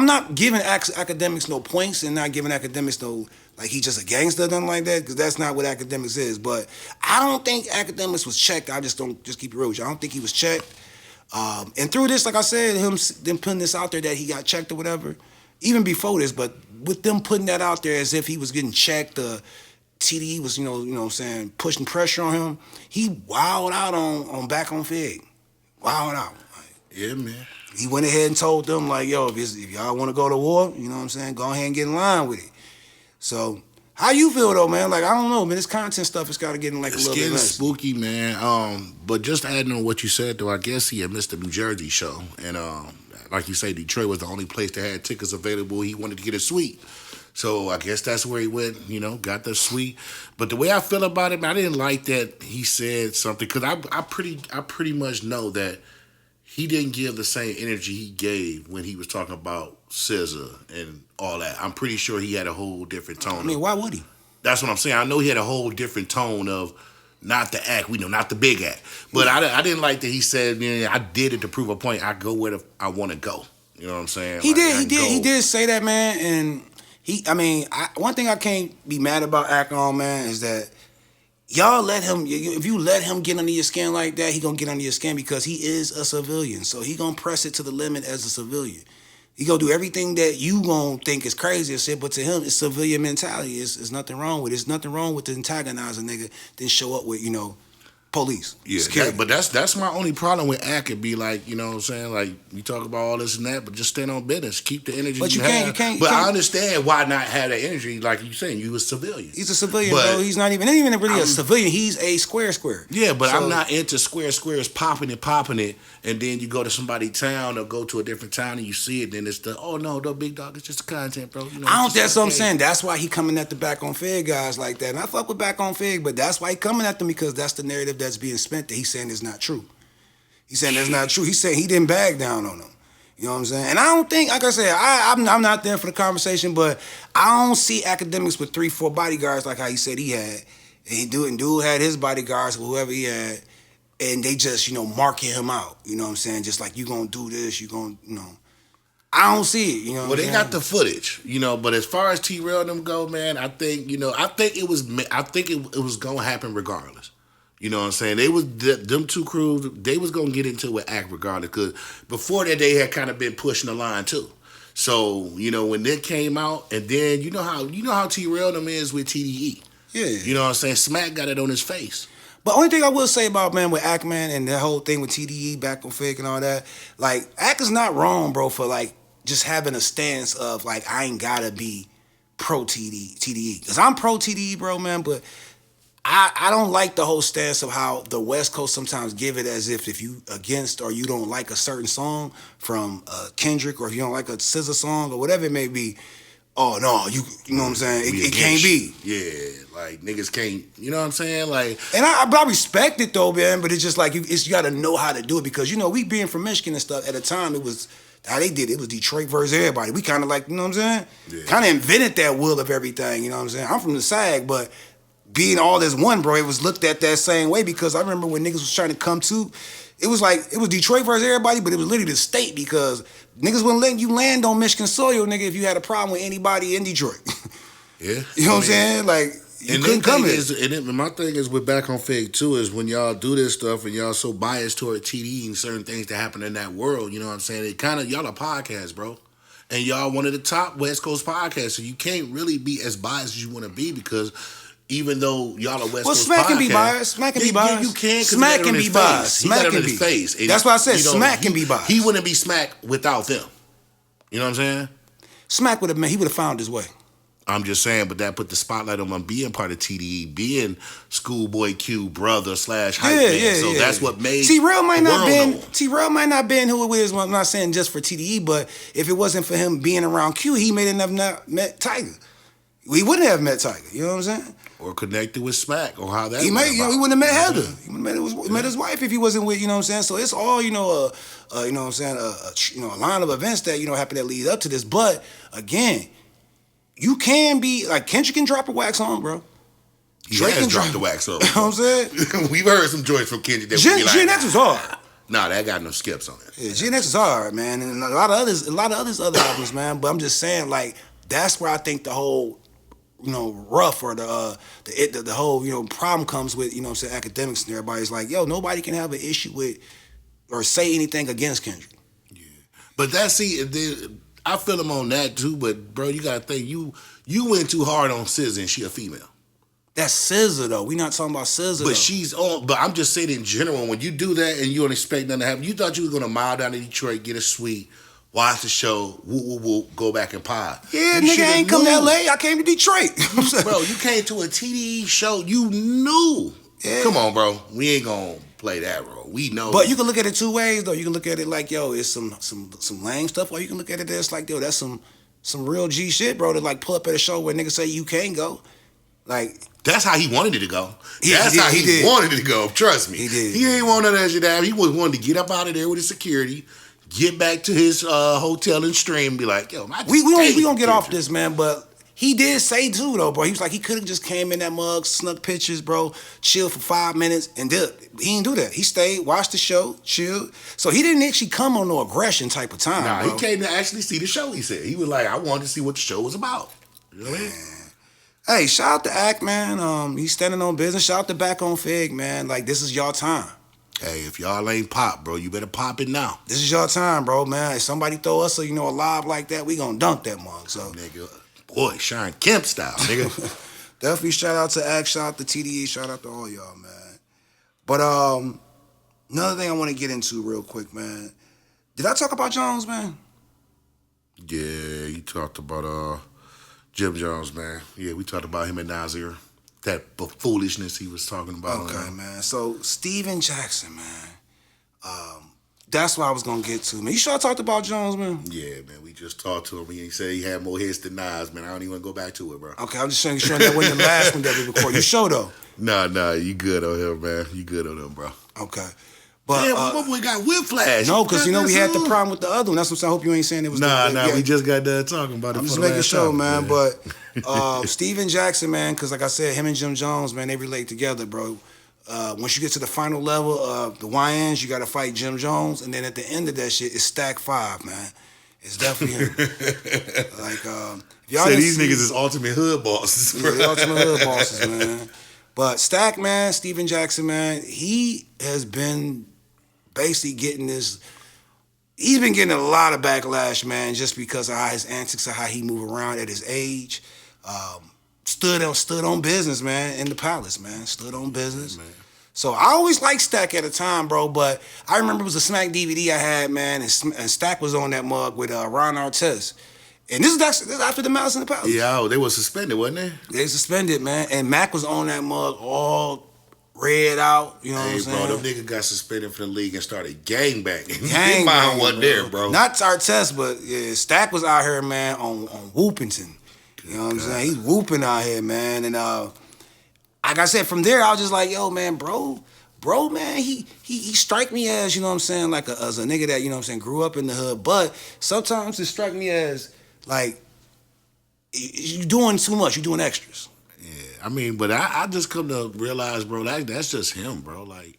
S2: not giving Akademiks no points and not giving Akademiks no, like he's just a gangster or nothing like that, because that's not what Akademiks is. But I don't think Akademiks was checked. Just keep it real with you. I don't think he was checked. And through this, like I said, them putting this out there that he got checked or whatever, even before this, but with them putting that out there as if he was getting checked, TDE was, pushing pressure on him, he wilded out on Back on Fig. Wilded out.
S1: Yeah, man.
S2: He went ahead and told them, like, yo, if y'all want to go to war, go ahead and get in line with it. So, how you feel, though, man? Like, I don't know, man. This content stuff has got to get in, like, a little bit less.
S1: It's getting spooky, man. But just adding on what you said, though, I guess he had missed the New Jersey show. And, like you say, Detroit was the only place that had tickets available. He wanted to get a suite. So, I guess that's where he went, got the suite. But the way I feel about it, man, I didn't like that he said something. Because I pretty much know that he didn't give the same energy he gave when he was talking about SZA and all that. I'm pretty sure he had a whole different tone.
S2: I mean, why would he?
S1: That's what I'm saying. I know he had a whole different tone of not the act, not the big act. But I didn't like that he said, I did it to prove a point. I go where I want to go. You know what I'm saying?
S2: He did say that, man. And one thing I can't be mad about Akon, man, is that y'all let him, if you let him get under your skin like that, he gonna get under your skin because he is a civilian. So he gonna press it to the limit as a civilian. He gonna do everything that you gonna think is crazy or shit, but to him, it's civilian mentality. It's nothing wrong with it. It's nothing wrong with the antagonize a nigga, then show up with, police.
S1: Yeah, but that's my only problem with Ak. It be like, you know what I'm saying? Like, you talk about all this and that, but just stand on business. Keep the energy
S2: but
S1: you
S2: can't.
S1: But I understand why not have that energy, like you saying, you a civilian.
S2: He's a civilian, bro. He's not even really a civilian. He's a square.
S1: Yeah, but I'm not into squares popping it, and then you go to somebody's town or go to a different town and you see it, then it's the big dog, it's just the content, bro.
S2: That's what I'm saying. That's why he coming at the Back on Fig guys like that. And I fuck with Back on Fig, but that's why he coming at them, because that's the narrative that's being spent that he's saying is not true. He's saying that's not true. He's saying he didn't bag down on them. You know what I'm saying? And I don't think, like I said, I'm not there for the conversation, but I don't see Akademiks with 3-4 bodyguards like how he said he had. And dude had his bodyguards with whoever he had, and they just, marking him out. You know what I'm saying? Just like, you gonna do this, you gonna, I don't see it, Well,
S1: they got the footage, but as far as T-Rail and them go, man, I think it was gonna happen regardless. You know what I'm saying? They was them two crews. They was gonna get into it act regardless, because before that they had kind of been pushing the line too. So when it came out, and then you know how T-Rail them is with TDE.
S2: Yeah.
S1: You know what I'm saying? Smack got it on his face.
S2: But only thing I will say about, man, with Akman and that whole thing with TDE back on Fake and all that, like, Ak is not wrong, bro, for, like, just having a stance of, like, I ain't gotta be pro TDE. Because I'm pro TDE, bro, man, but I don't like the whole stance of how the West Coast sometimes give it as if you against or you don't like a certain song from Kendrick, or if you don't like a SZA song or whatever it may be, oh no, you know what I'm saying? It can't be.
S1: Yeah, like niggas can't. You know what I'm saying? Like,
S2: and I respect it though, man. But it's just like you got to know how to do it, because we being from Michigan and stuff at the time, it was how they did it. It was Detroit versus everybody. We kind of like, you know what I'm saying?
S1: Yeah.
S2: Kind of invented that will of everything. You know what I'm saying? I'm from the SAG, but being all as one, bro, it was looked at that same way, because I remember when niggas was trying to come to, it was like, it was Detroit versus everybody, but it was literally the state, because niggas wouldn't let you land on Michigan soil, nigga, if you had a problem with anybody in Detroit.
S1: Yeah.
S2: You know what I'm saying? Like, you couldn't come in.
S1: My thing is with Back on Fake too is when y'all do this stuff and y'all so biased toward TD and certain things that happen in that world, you know what I'm saying? It kind of, y'all a podcast, bro. And y'all one of the top West Coast podcasts, so you can't really be as biased as you want to be, because even though y'all are West Coast
S2: Smack
S1: podcast,
S2: can be biased. Smack can be biased.
S1: You can.
S2: Smack can be biased.
S1: Smack can be face.
S2: That's why I said Smack can be biased.
S1: He wouldn't be Smack without them. You know what I'm saying?
S2: Smack would have found his way.
S1: I'm just saying, but that put the spotlight on him being part of TDE, being Schoolboy Q brother / Hypeman. So that's what made
S2: T-Rail might not been who it is. I'm not saying just for TDE, but if it wasn't for him being around Q, he may have never met Tiger. We wouldn't have met Tiger. You know what I'm saying?
S1: Or connected with Smack, or how that.
S2: He wouldn't have met Heather. He would have met his wife if he wasn't with. You know what I'm saying? So it's all you know what I'm saying, a line of events that happen that lead up to this. But again, you can be like Kendrick can drop a wax on, bro.
S1: Drake can drop the wax on.
S2: You know what I'm saying?
S1: We've heard some joints from Kendrick that
S2: Gen X was hard.
S1: Nah, that got no skips on it.
S2: Yeah, Gen X is hard, man, and a lot of other albums, man. But I'm just saying, like, that's where I think the whole rough or the whole problem comes with, what I'm saying, Akademiks and everybody's like, yo, nobody can have an issue with or say anything against Kendrick.
S1: Yeah, but I feel him on that too. But bro, you gotta think you went too hard on SZA, and she a female.
S2: That's SZA though. We not talking about SZA.
S1: But she's on. But I'm just saying in general, when you do that and you don't expect nothing to happen, you thought you was gonna mile down to Detroit, get a suite, watch the show, go back and pie.
S2: Yeah, nigga, I ain't come to LA. I came to Detroit.
S1: Bro, you came to a TDE show. You knew. Yeah. Come on, bro. We ain't gonna play that role. We know.
S2: But you can look at it two ways, though. You can look at it like, yo, it's some lame stuff, or you can look at it as like, yo, that's some real G shit, bro, to like pull up at a show where niggas say you can't go. Like,
S1: that's how he wanted it to go. That's how he wanted it to go. Trust me.
S2: He did.
S1: He ain't want none of that shit to happen. He wanted to get up out of there with his security, get back to his hotel and stream, and be like, yo,
S2: we gonna get off this, man, but he did say too, though, bro. He was like, he could have just came in that mug, snuck pictures, bro, chilled for 5 minutes, and he didn't do that. He stayed, watched the show, chilled. So he didn't actually come on no aggression type of time,
S1: Nah,
S2: bro.
S1: He came to actually see the show, he said. He was like, I wanted to see what the show was about. You know what I mean?
S2: Hey, shout out to Ak, man. He's standing on business. Shout out to Back on Fig, man. Like, this is y'all time.
S1: Hey, if y'all ain't pop, bro, you better pop it now.
S2: This is your time, bro, man. If somebody throw us a lob like that, we gonna dunk that mug. So,
S1: nigga, boy, Sean Kemp style, nigga.
S2: Definitely shout out to Ak, shout out to TDE, shout out to all y'all, man. But another thing I want to get into real quick, man. Did I talk about Jones, man?
S1: Yeah, you talked about Jim Jones, man. Yeah, we talked about him and Nasir. That foolishness he was talking about.
S2: Okay, man. So, Steven Jackson, man. That's what I was going to get to, man. You sure I talked about Jones, man? Yeah,
S1: man. We just talked to him. He said he had more hits than Nas, man. I don't even want to go back to it, bro.
S2: Okay, I'm just making sure that wasn't the last one that we recorded. You sure, though?
S1: Nah, you good on him, man. You good on him, bro.
S2: Okay. But
S1: damn, we got whiplash.
S2: No, because we had the problem with the other one. That's what I'm saying. I hope you ain't saying it was.
S1: Nah, we just got done talking about it.
S2: I'm just making sure, man. But Steven Jackson, man, because like I said, him and Jim Jones, man, they relate together, bro. Once you get to the final level of the YNs, you got to fight Jim Jones, and then at the end of that shit, it's Stack 5, man. It's definitely him. Like, y'all
S1: say these niggas is ultimate hood bosses.
S2: Yeah, the ultimate hood bosses, man. But Stack, man, Steven Jackson, man, he has been basically getting this. He's been getting a lot of backlash, man, just because of how his antics, of how he move around at his age. Stood on business, man, in the palace, man. Stood on business. Man. So I always liked Stack at the time, bro. But I remember it was a Smack DVD I had, man, and Stack was on that mug with Ron Artest. And this is after the Mouse and the Palace.
S1: Yeah, they were suspended, wasn't they?
S2: They suspended, man. And Mac was on that mug all red out. You know what I'm saying?
S1: Hey, bro, them niggas got suspended from the league and started gangbanging.
S2: Gang
S1: Mine wasn't there, bro.
S2: Not Artest, but yeah, Stack was out here, man, on Whoopington. You know what I'm saying? He's whooping out here, man. And like I said, from there, I was just like, yo, man, bro, man, he strike me as, you know what I'm saying, like as a nigga that, you know what I'm saying, grew up in the hood. But sometimes it strike me as, like, you doing too much. You doing extras.
S1: Yeah, I mean, but I just come to realize, bro, that's just him, bro. Like,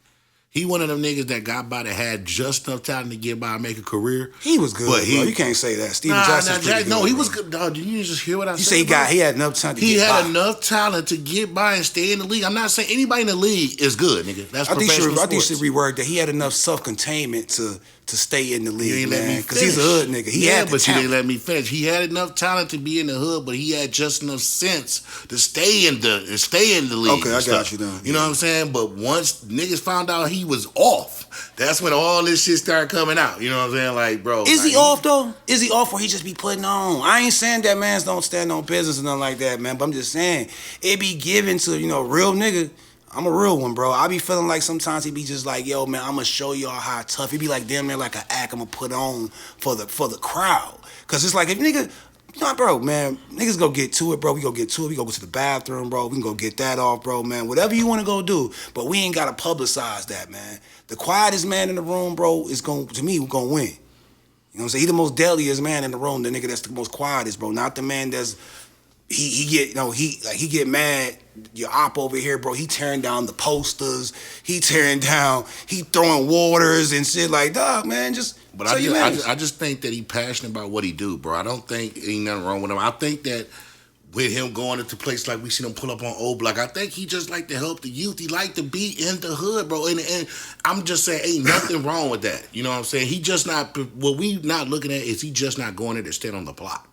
S1: he one of them niggas that got by that had just enough time to get by and make a career.
S2: He was good, bro. You can't say that. Steven Jackson's pretty good.
S1: No, he
S2: bro.
S1: was good. Dog, did you just hear what I said?
S2: You say he had enough time to get by.
S1: He had enough talent to get by and stay in the league. I'm not saying anybody in the league is good, nigga. That's professional sports.
S2: I think you should reword that. He had enough self-containment to stay in the league, man. Because
S1: he's
S2: a hood nigga. He had the
S1: but you didn't let me finish. He had enough talent to be in the hood, but he had just enough sense to stay in the league.
S2: Okay, I got you now.
S1: You know what I'm saying? But once niggas found out he was off, that's when all this shit started coming out. You know what I'm saying? Like, bro.
S2: Is he off, though? Is he off or he just be putting on? I ain't saying that mans don't stand on business or nothing like that, man. But I'm just saying, it be given to, real nigga. I'm a real one, bro. I be feeling like sometimes he be just like, yo, man, I'm gonna show y'all how tough. He be like, damn near like an act I'm gonna put on for the crowd. Cause it's like, if nigga, bro, man, niggas go get to it, bro. We go get to it. We go to the bathroom, bro. We can go get that off, bro, man. Whatever you wanna go do. But we ain't gotta publicize that, man. The quietest man in the room, bro, is gonna win. You know what I'm saying? He the most deadliest man in the room, the nigga that's the most quietest, bro. Not the man that's he get mad. Your op over here, bro. He tearing down the posters. He throwing waters and shit like, dog, man.
S1: But I just think that he passionate about what he do, bro. I don't think ain't nothing wrong with him. I think that with him going into places like we seen him pull up on O Block, I think he just like to help the youth. He like to be in the hood, bro. And I'm just saying, ain't nothing wrong with that. You know what I'm saying? He just not. What we not looking at is he just not going there to stand on the block.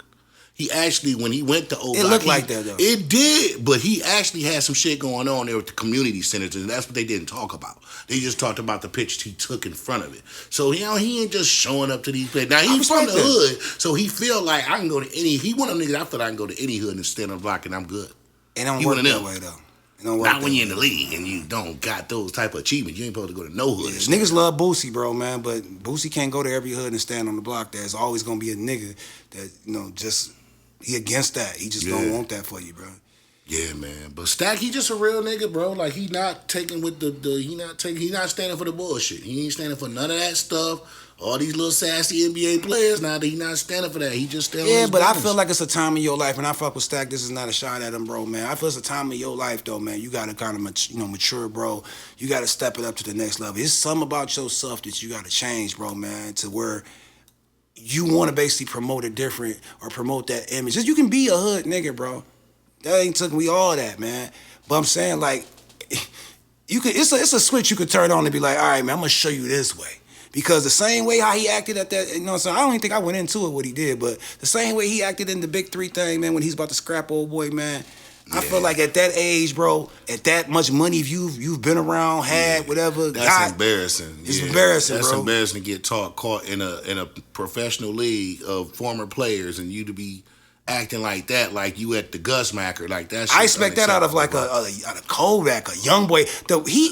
S1: He actually, when he went to O Block,
S2: it looked like that, though.
S1: It did, but he actually had some shit going on there with the community centers, and that's what they didn't talk about. They just talked about the pictures he took in front of it. So, he ain't just showing up to these places. Now, he's from the hood, so he feel like I can go to any, he one of them niggas, I feel like I can go to any hood and stand on the block and I'm good.
S2: It don't work that way, though.
S1: Not when you're in the league and you don't got those type of achievements. You ain't supposed to go to no hood.
S2: Yeah, niggas love Boosie, bro, man, but Boosie can't go to every hood and stand on the block. There's always going to be a nigga that, just... He against that. He just don't want that for you, bro.
S1: Yeah, man. But Stack, he just a real nigga, bro. Like, he not taking with he not standing for the bullshit. He ain't standing for none of that stuff. All these little sassy NBA players, now he not standing for that. He just standing
S2: Yeah,
S1: but
S2: business. I feel like it's a time in your life, and I fuck with Stack. This is not a shot at him, bro, man. I feel it's a time in your life, though, man. You gotta kind of, mature, bro. You gotta step it up to the next level. It's something about yourself that you gotta change, bro, man, to where you want to basically promote a different or promote that image. Just you can be a hood nigga, bro. That ain't took me all that, man. But I'm saying, like, it's a switch you could turn on and be like, all right, man, I'm gonna show you this way. Because the same way how he acted at that, what I'm saying? I don't even think I went into it what he did, but the same way he acted in the Big 3 thing, man, when he's about to scrap old boy, man. Yeah. I feel like at that age, bro, at that much money you've been around, had, whatever.
S1: That's embarrassing.
S2: It's embarrassing,
S1: That's
S2: bro.
S1: embarrassing to get caught in a professional league of former players and you to be acting like that, like you at the Gus Macker, like that.
S2: I expect that out of like a Kodak, a young boy. We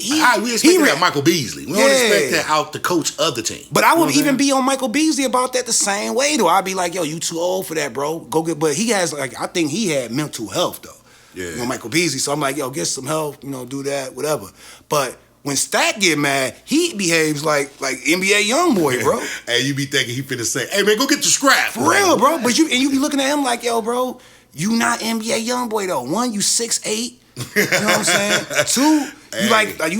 S2: expect
S1: that Michael Beasley. We don't expect that out the coach of the team.
S2: But I would even be on Michael Beasley about that the same way though. I'd be like, yo, you too old for that, bro. Go get. But he has I think he had mental health though.
S1: Yeah.
S2: Michael Beasley. So I'm like, yo, get some help, do that, whatever. But when Stack get mad, he behaves like NBA young boy, bro.
S1: Hey, you be thinking he finna say, hey man, go get your scrap.
S2: For real, bro. But you be looking at him like, yo, bro, you not NBA young boy though. One, you 6'8". You know what I'm saying? Two, you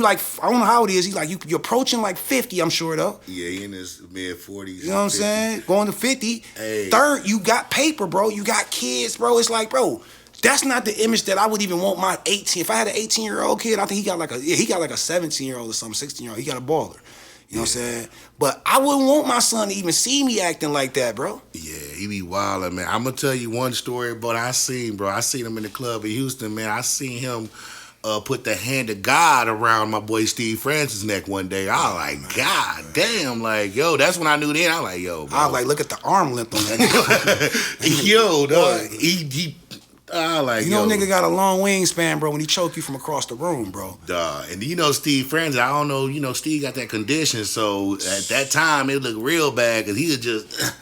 S2: like I don't know how it is. He's like you're approaching like 50, I'm sure though.
S1: Yeah, he in his mid 40s.
S2: You know what I'm saying? Going to 50.
S1: Hey.
S2: Third, you got paper, bro. You got kids, bro. It's like, bro, that's not the image that I would even want my 18. If I had an 18-year-old kid, I think he got like a 17-year-old or something, 16-year-old. He got a baller. You know what I'm saying? But I wouldn't want my son to even see me acting like that, bro.
S1: Yeah, he be wildin', man. I'm gonna tell you one story, but I seen him in the club in Houston, man. I seen him put the hand of God around my boy Steve Francis' neck one day. I was like, God damn, like, yo, that's when I knew then. I was like, yo, bro.
S2: I was like, look at the arm length on that.
S1: Yo, dog. He like,
S2: you know, nigga got a long wingspan, bro, when he choke you from across the room, bro.
S1: Duh. And you know, Steve Francis, I don't know, you know, Steve got that condition, so at that time it looked real bad because he was just.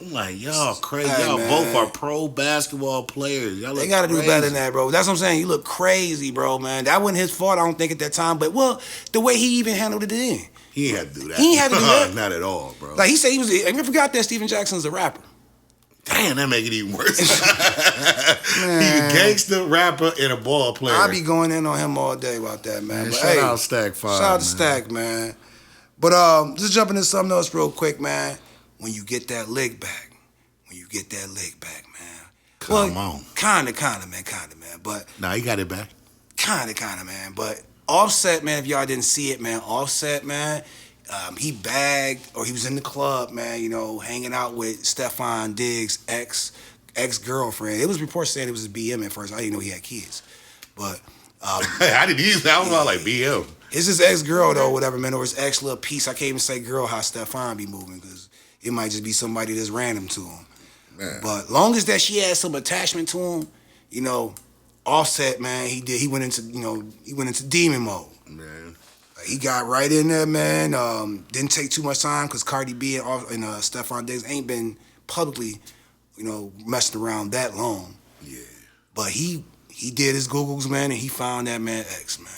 S1: I'm like, y'all crazy.
S2: Hey,
S1: y'all
S2: man.
S1: both are pro basketball players. Y'all
S2: They got to do better than that, bro. That's what I'm saying. You look crazy, bro, man. That wasn't his fault, I don't think, at that time. But, well, the way he even handled it then.
S1: He ain't had to do that.
S2: He ain't had to do that.
S1: Not at all, bro.
S2: Like, he said he was, I forgot that Steven Jackson's a rapper.
S1: Damn, that make it even worse. He's a gangster, rapper, and a ball player.
S2: I be going in on him all day about that, man. But,
S1: shout out Stack 5.
S2: Shout out to Stack, man. But just jumping into something else real quick, man. When you get that leg back. Get that leg back, man.
S1: Come on.
S2: Kinda, man. But
S1: nah, he got it back.
S2: Kinda, man. But Offset, man, if y'all didn't see it, man, Offset, man, he bagged, or he was in the club, man, you know, hanging out with Stefon Diggs ex-girlfriend. It was reports saying it was his BM at first. I didn't know he had kids. But
S1: I didn't use that. I was all like BM.
S2: It's his ex-girl though, whatever, man, or his ex little piece. I can't even say girl how Stefon be moving, because it might just be somebody that's random to him. Man. But long as that she had some attachment to him, you know, Offset, man, he went into demon mode. Man. He got right in there, man. Didn't take too much time because Cardi B and Stefon Diggs ain't been publicly, you know, messing around that long. Yeah. But he did his Googles, man, and he found that man ex, man.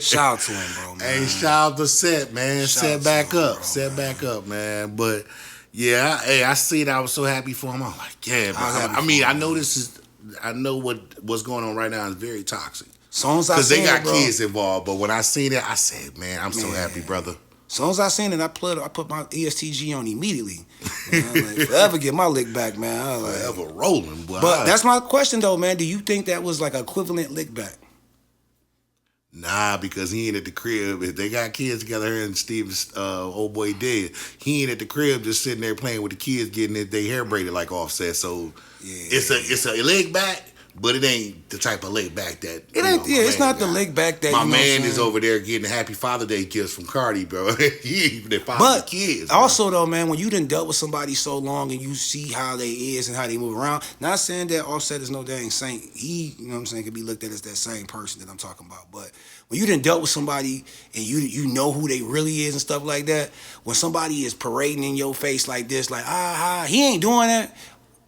S2: Shout out to him, bro, man.
S1: Hey, shout out to Set, man. Set back up, man. But yeah, I see it. I was so happy for him. I'm like, yeah, bro. I know what's going on right now is very toxic. Because they got kids involved. But when I seen it, I said, man, I'm so happy, brother.
S2: As soon as I seen it, I put my ESTG on immediately. Like, forever get my lick back, man. I was like,
S1: forever rolling, boy.
S2: But that's my question, though, man. Do you think that was like an equivalent lick back?
S1: Nah, because he ain't at the crib. If they got kids together here and Steve's old boy dead, he ain't at the crib just sitting there playing with the kids, getting their hair braided like Offset. So it's a leg back, but it ain't the type of leg back that
S2: it ain't. It's not the leg back that
S1: my man is over there getting Happy Father's Day gifts from Cardi, bro. He even their father kids. Bro.
S2: Also though, man, when you done dealt with somebody so long and you see how they is and how they move around, not saying that Offset is no dang saint. He, you know what I'm saying, could be looked at as that same person that I'm talking about. But when you done dealt with somebody and you know who they really is and stuff like that, when somebody is parading in your face like this, like he ain't doing that.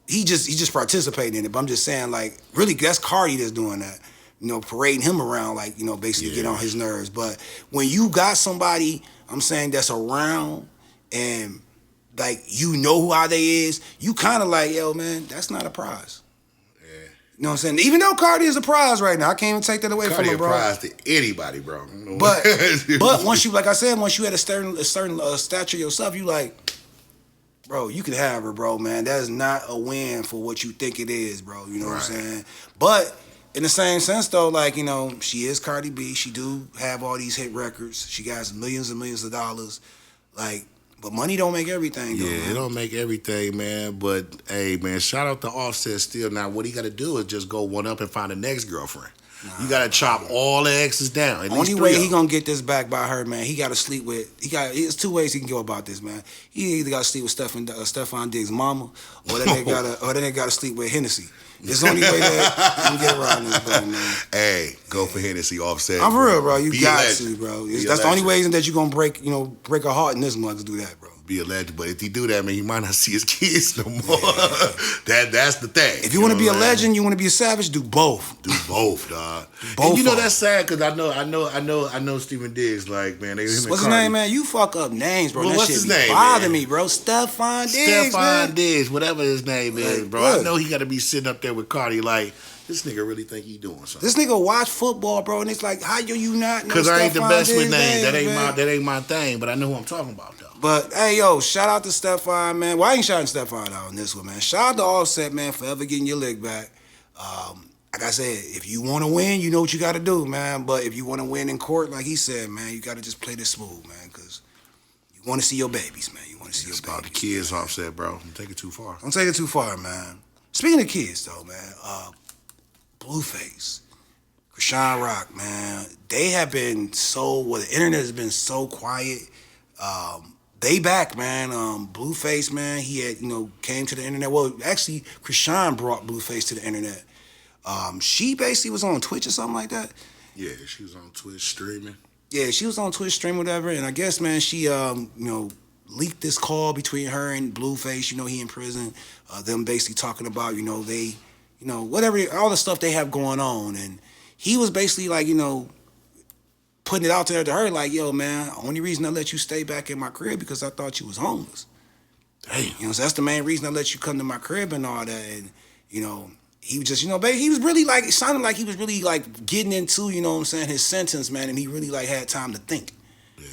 S2: He just participating in it. But I'm just saying, like, really, that's Cardi that's doing that. You know, parading him around, like, you know, basically get on his nerves. But when you got somebody, I'm saying, that's around and, like, you know how they is, you kind of like, yo, man, that's not a prize. Yeah. You know what I'm saying? Even though Cardi is a prize right now, I can't even take that away from him, bro.
S1: Cardi a prize to anybody, bro.
S2: But once you, like I said, once you had a certain stature yourself, you like, bro, you can have her, bro, man. That is not a win for what you think it is, bro. You know what I'm saying? But in the same sense, though, like, you know, she is Cardi B. She do have all these hit records. She got millions and millions of dollars. Like, but money don't make everything, though.
S1: Yeah, it don't make everything, man. But, hey, man, shout out to Offset still. Now, what he got to do is just go one up and find a next girlfriend. You got to chop all the exes down.
S2: Only way he going to get this back by her, man, he got to sleep with, it's two ways he can go about this, man. He either got to sleep with Stefon Diggs' mama, or then they got to sleep with Hennessy. It's the only way that you can get around this, bro, man.
S1: Hey, go for Hennessy, Offset.
S2: I'm for real, bro. You got to, bro. That's the only way that you're going to break a heart in this month to do that, bro.
S1: Be a legend, but if he do that, man, he might not see his kids no more. That's the thing.
S2: If you want to be a legend, you want to be a savage, do both.
S1: Do both, dog.
S2: Both.
S1: And you know that's sad because I know Stefon Diggs, like, man. What's
S2: his name, man? You fuck up names, bro.
S1: Well,
S2: what's his name? Bother me, bro. Stefon Diggs.
S1: Stefon Diggs, whatever his name is, bro. Look. I know he got to be sitting up there with Cardi, like. This nigga really think he doing something.
S2: This nigga watch football, bro, and it's like, how you not know?
S1: Because I ain't the best with names. That ain't my thing. But I know who I'm talking about, though.
S2: But hey, yo, shout out to Stefon, man. Well, I ain't shouting Stefon out on this one, man. Shout out to Offset, man, forever getting your leg back. Like I said, if you want to win, you know what you got to do, man. But if you want to win in court, like he said, man, you got to just play this smooth, man, because you want to see your babies, man. You want to see your babies.
S1: About the kids, man. Offset, bro. Don't take it too far.
S2: Don't take it too far, man. Speaking of kids, though, man. Blueface, Chrisean Rock, man, they have been the internet has been so quiet. They back, man. Blueface, man, he had, came to the internet. Well, actually, Chrisean brought Blueface to the internet. She basically was on Twitch or something like that.
S1: Yeah, she was on Twitch streaming.
S2: Yeah, she was on Twitch streaming, whatever, and I guess, man, she, leaked this call between her and Blueface, he in prison, them basically talking about, they, whatever, all the stuff they have going on, and he was basically like, putting it out there to her like, yo, man, only reason I let you stay back in my crib because I thought you was homeless. Damn. So that's the main reason I let you come to my crib and all that, and, he was just, baby, he was really like, it sounded like he was really like getting into, his sentence, man, and he really like had time to think. Yeah.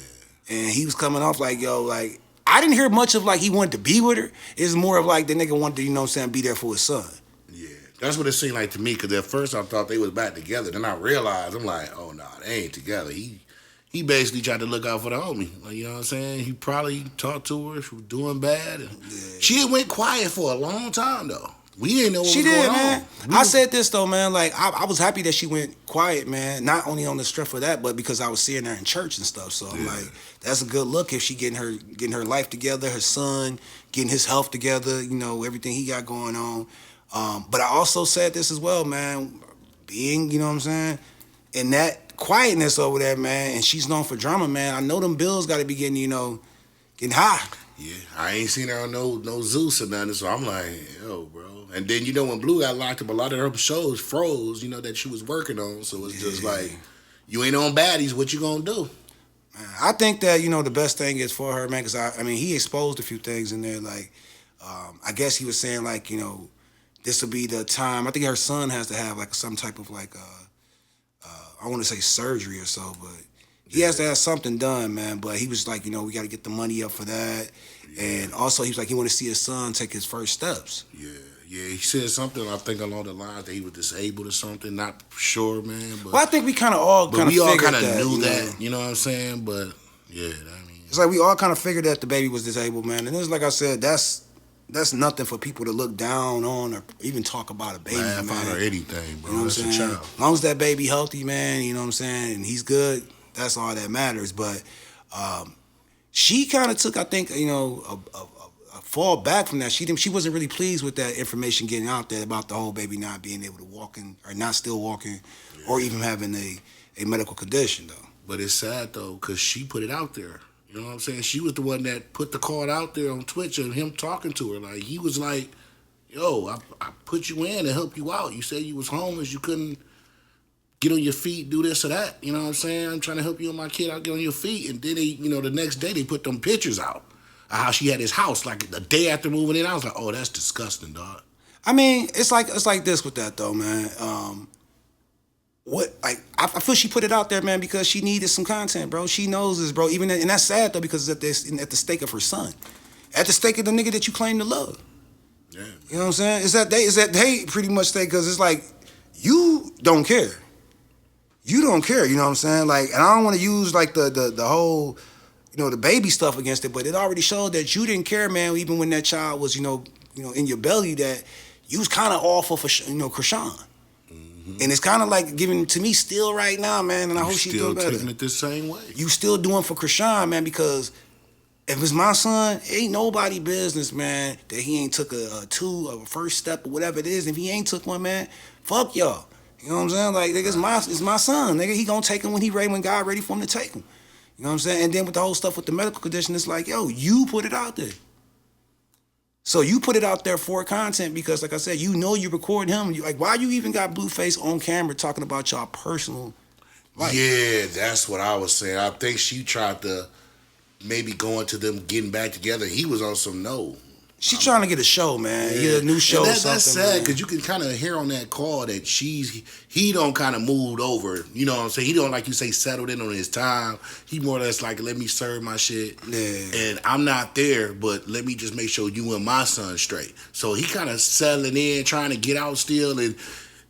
S2: And he was coming off like, yo, like, I didn't hear much of like he wanted to be with her. It's more of like the nigga wanted to, be there for his son.
S1: Yeah. That's what it seemed like to me, because at first I thought they was back together. Then I realized, I'm like, oh, no, they ain't together. He basically tried to look out for the homie. Like, you know what I'm saying? He probably talked to her. She was doing bad. And she had went quiet for a long time, though. We didn't know what was going
S2: man.
S1: on.
S2: I said this, though, man. Like, I was happy that she went quiet, man. Not only on the strength of that, but because I was seeing her in church and stuff. So, I'm like, that's a good look if she getting her life together, her son, getting his health together, everything he got going on. But I also said this as well, man. Being, in that quietness over there, man, and she's known for drama, man. I know them bills got to be getting, getting high.
S1: Yeah, I ain't seen her on no Zeus or nothing, so I'm like, yo, bro. And then, when Blue got locked up, a lot of her shows froze, that she was working on. So it's just like, you ain't on baddies, what you gonna do?
S2: I think that, the best thing is for her, man, because, he exposed a few things in there. Like, I guess he was saying, like, this will be the time. I think her son has to have, like, some type of, like, I want to say surgery or so, but he has to have something done, man. But he was like, we got to get the money up for that. Yeah. And also, he was like, he want to see his son take his first steps.
S1: Yeah. Yeah, he said something, I think, along the lines that he was disabled or something. Not sure, man. But,
S2: well, I think we kind of all kind of
S1: we all kind of
S2: that,
S1: knew that, you know what I'm saying? But, yeah,
S2: it's like we all kind of figured that the baby was disabled, man. And it's like I said, that's nothing for people to look down on or even talk about a baby,
S1: laugh
S2: man.
S1: or anything, bro.
S2: You know
S1: That's a child.
S2: As long as that baby healthy, man, you know what I'm saying, and he's good, that's all that matters. But she kind of took, I think, a fall back from that. She wasn't really pleased with that information getting out there about the whole baby not being able to walk or not still walking, or even having a medical condition, though.
S1: But it's sad, though, because she put it out there. You know what I'm saying? She was the one that put the card out there on Twitch and him talking to her. Like, he was like, yo, I put you in to help you out. You said you was homeless. You couldn't get on your feet, do this or that. You know what I'm saying? I'm trying to help you and my kid out, get on your feet. And then the next day they put them pictures out of how she had his house. Like, the day after moving in, I was like, oh, that's disgusting, dog.
S2: It's like this with that, though, man. I feel she put it out there, man, because she needed some content, bro. She knows this, bro. And that's sad, though, because it's at the stake of her son, at the stake of the nigga that you claim to love. Yeah. You know what I'm saying? It's that they pretty much stake, because it's like, you don't care. You don't care, you know what I'm saying? Like, and I don't want to use like the whole, the baby stuff against it, but it already showed that you didn't care, man. Even when that child was, in your belly, that you was kind of awful for, Chrisean. And it's kind of like giving to me still right now, man. And I hope she's doing better.
S1: Still taking it the same way.
S2: You still doing for Chrisean, man, because if it's my son, ain't nobody business, man, that he ain't took a first step or whatever it is. If he ain't took one, man, fuck y'all. You know what I'm saying? Like, nigga, it's my son, nigga. He gonna take him when God ready for him to take him. You know what I'm saying? And then with the whole stuff with the medical condition, it's like, yo, you put it out there. So you put it out there for content because, like I said, you record him. Why you even got Blueface on camera talking about y'all personal life?
S1: Yeah, that's what I was saying. I think she tried to maybe go into them getting back together. He was on some no.
S2: She's trying to get a show, man. Yeah. Get a new show.
S1: That's sad because you can kind of hear on that call that he don't kind of moved over. You know what I'm saying? He don't, like you say, settled in on his time. He more or less like, let me serve my shit. Yeah. And I'm not there, but let me just make sure you and my son straight. So he kind of settling in, trying to get out still. And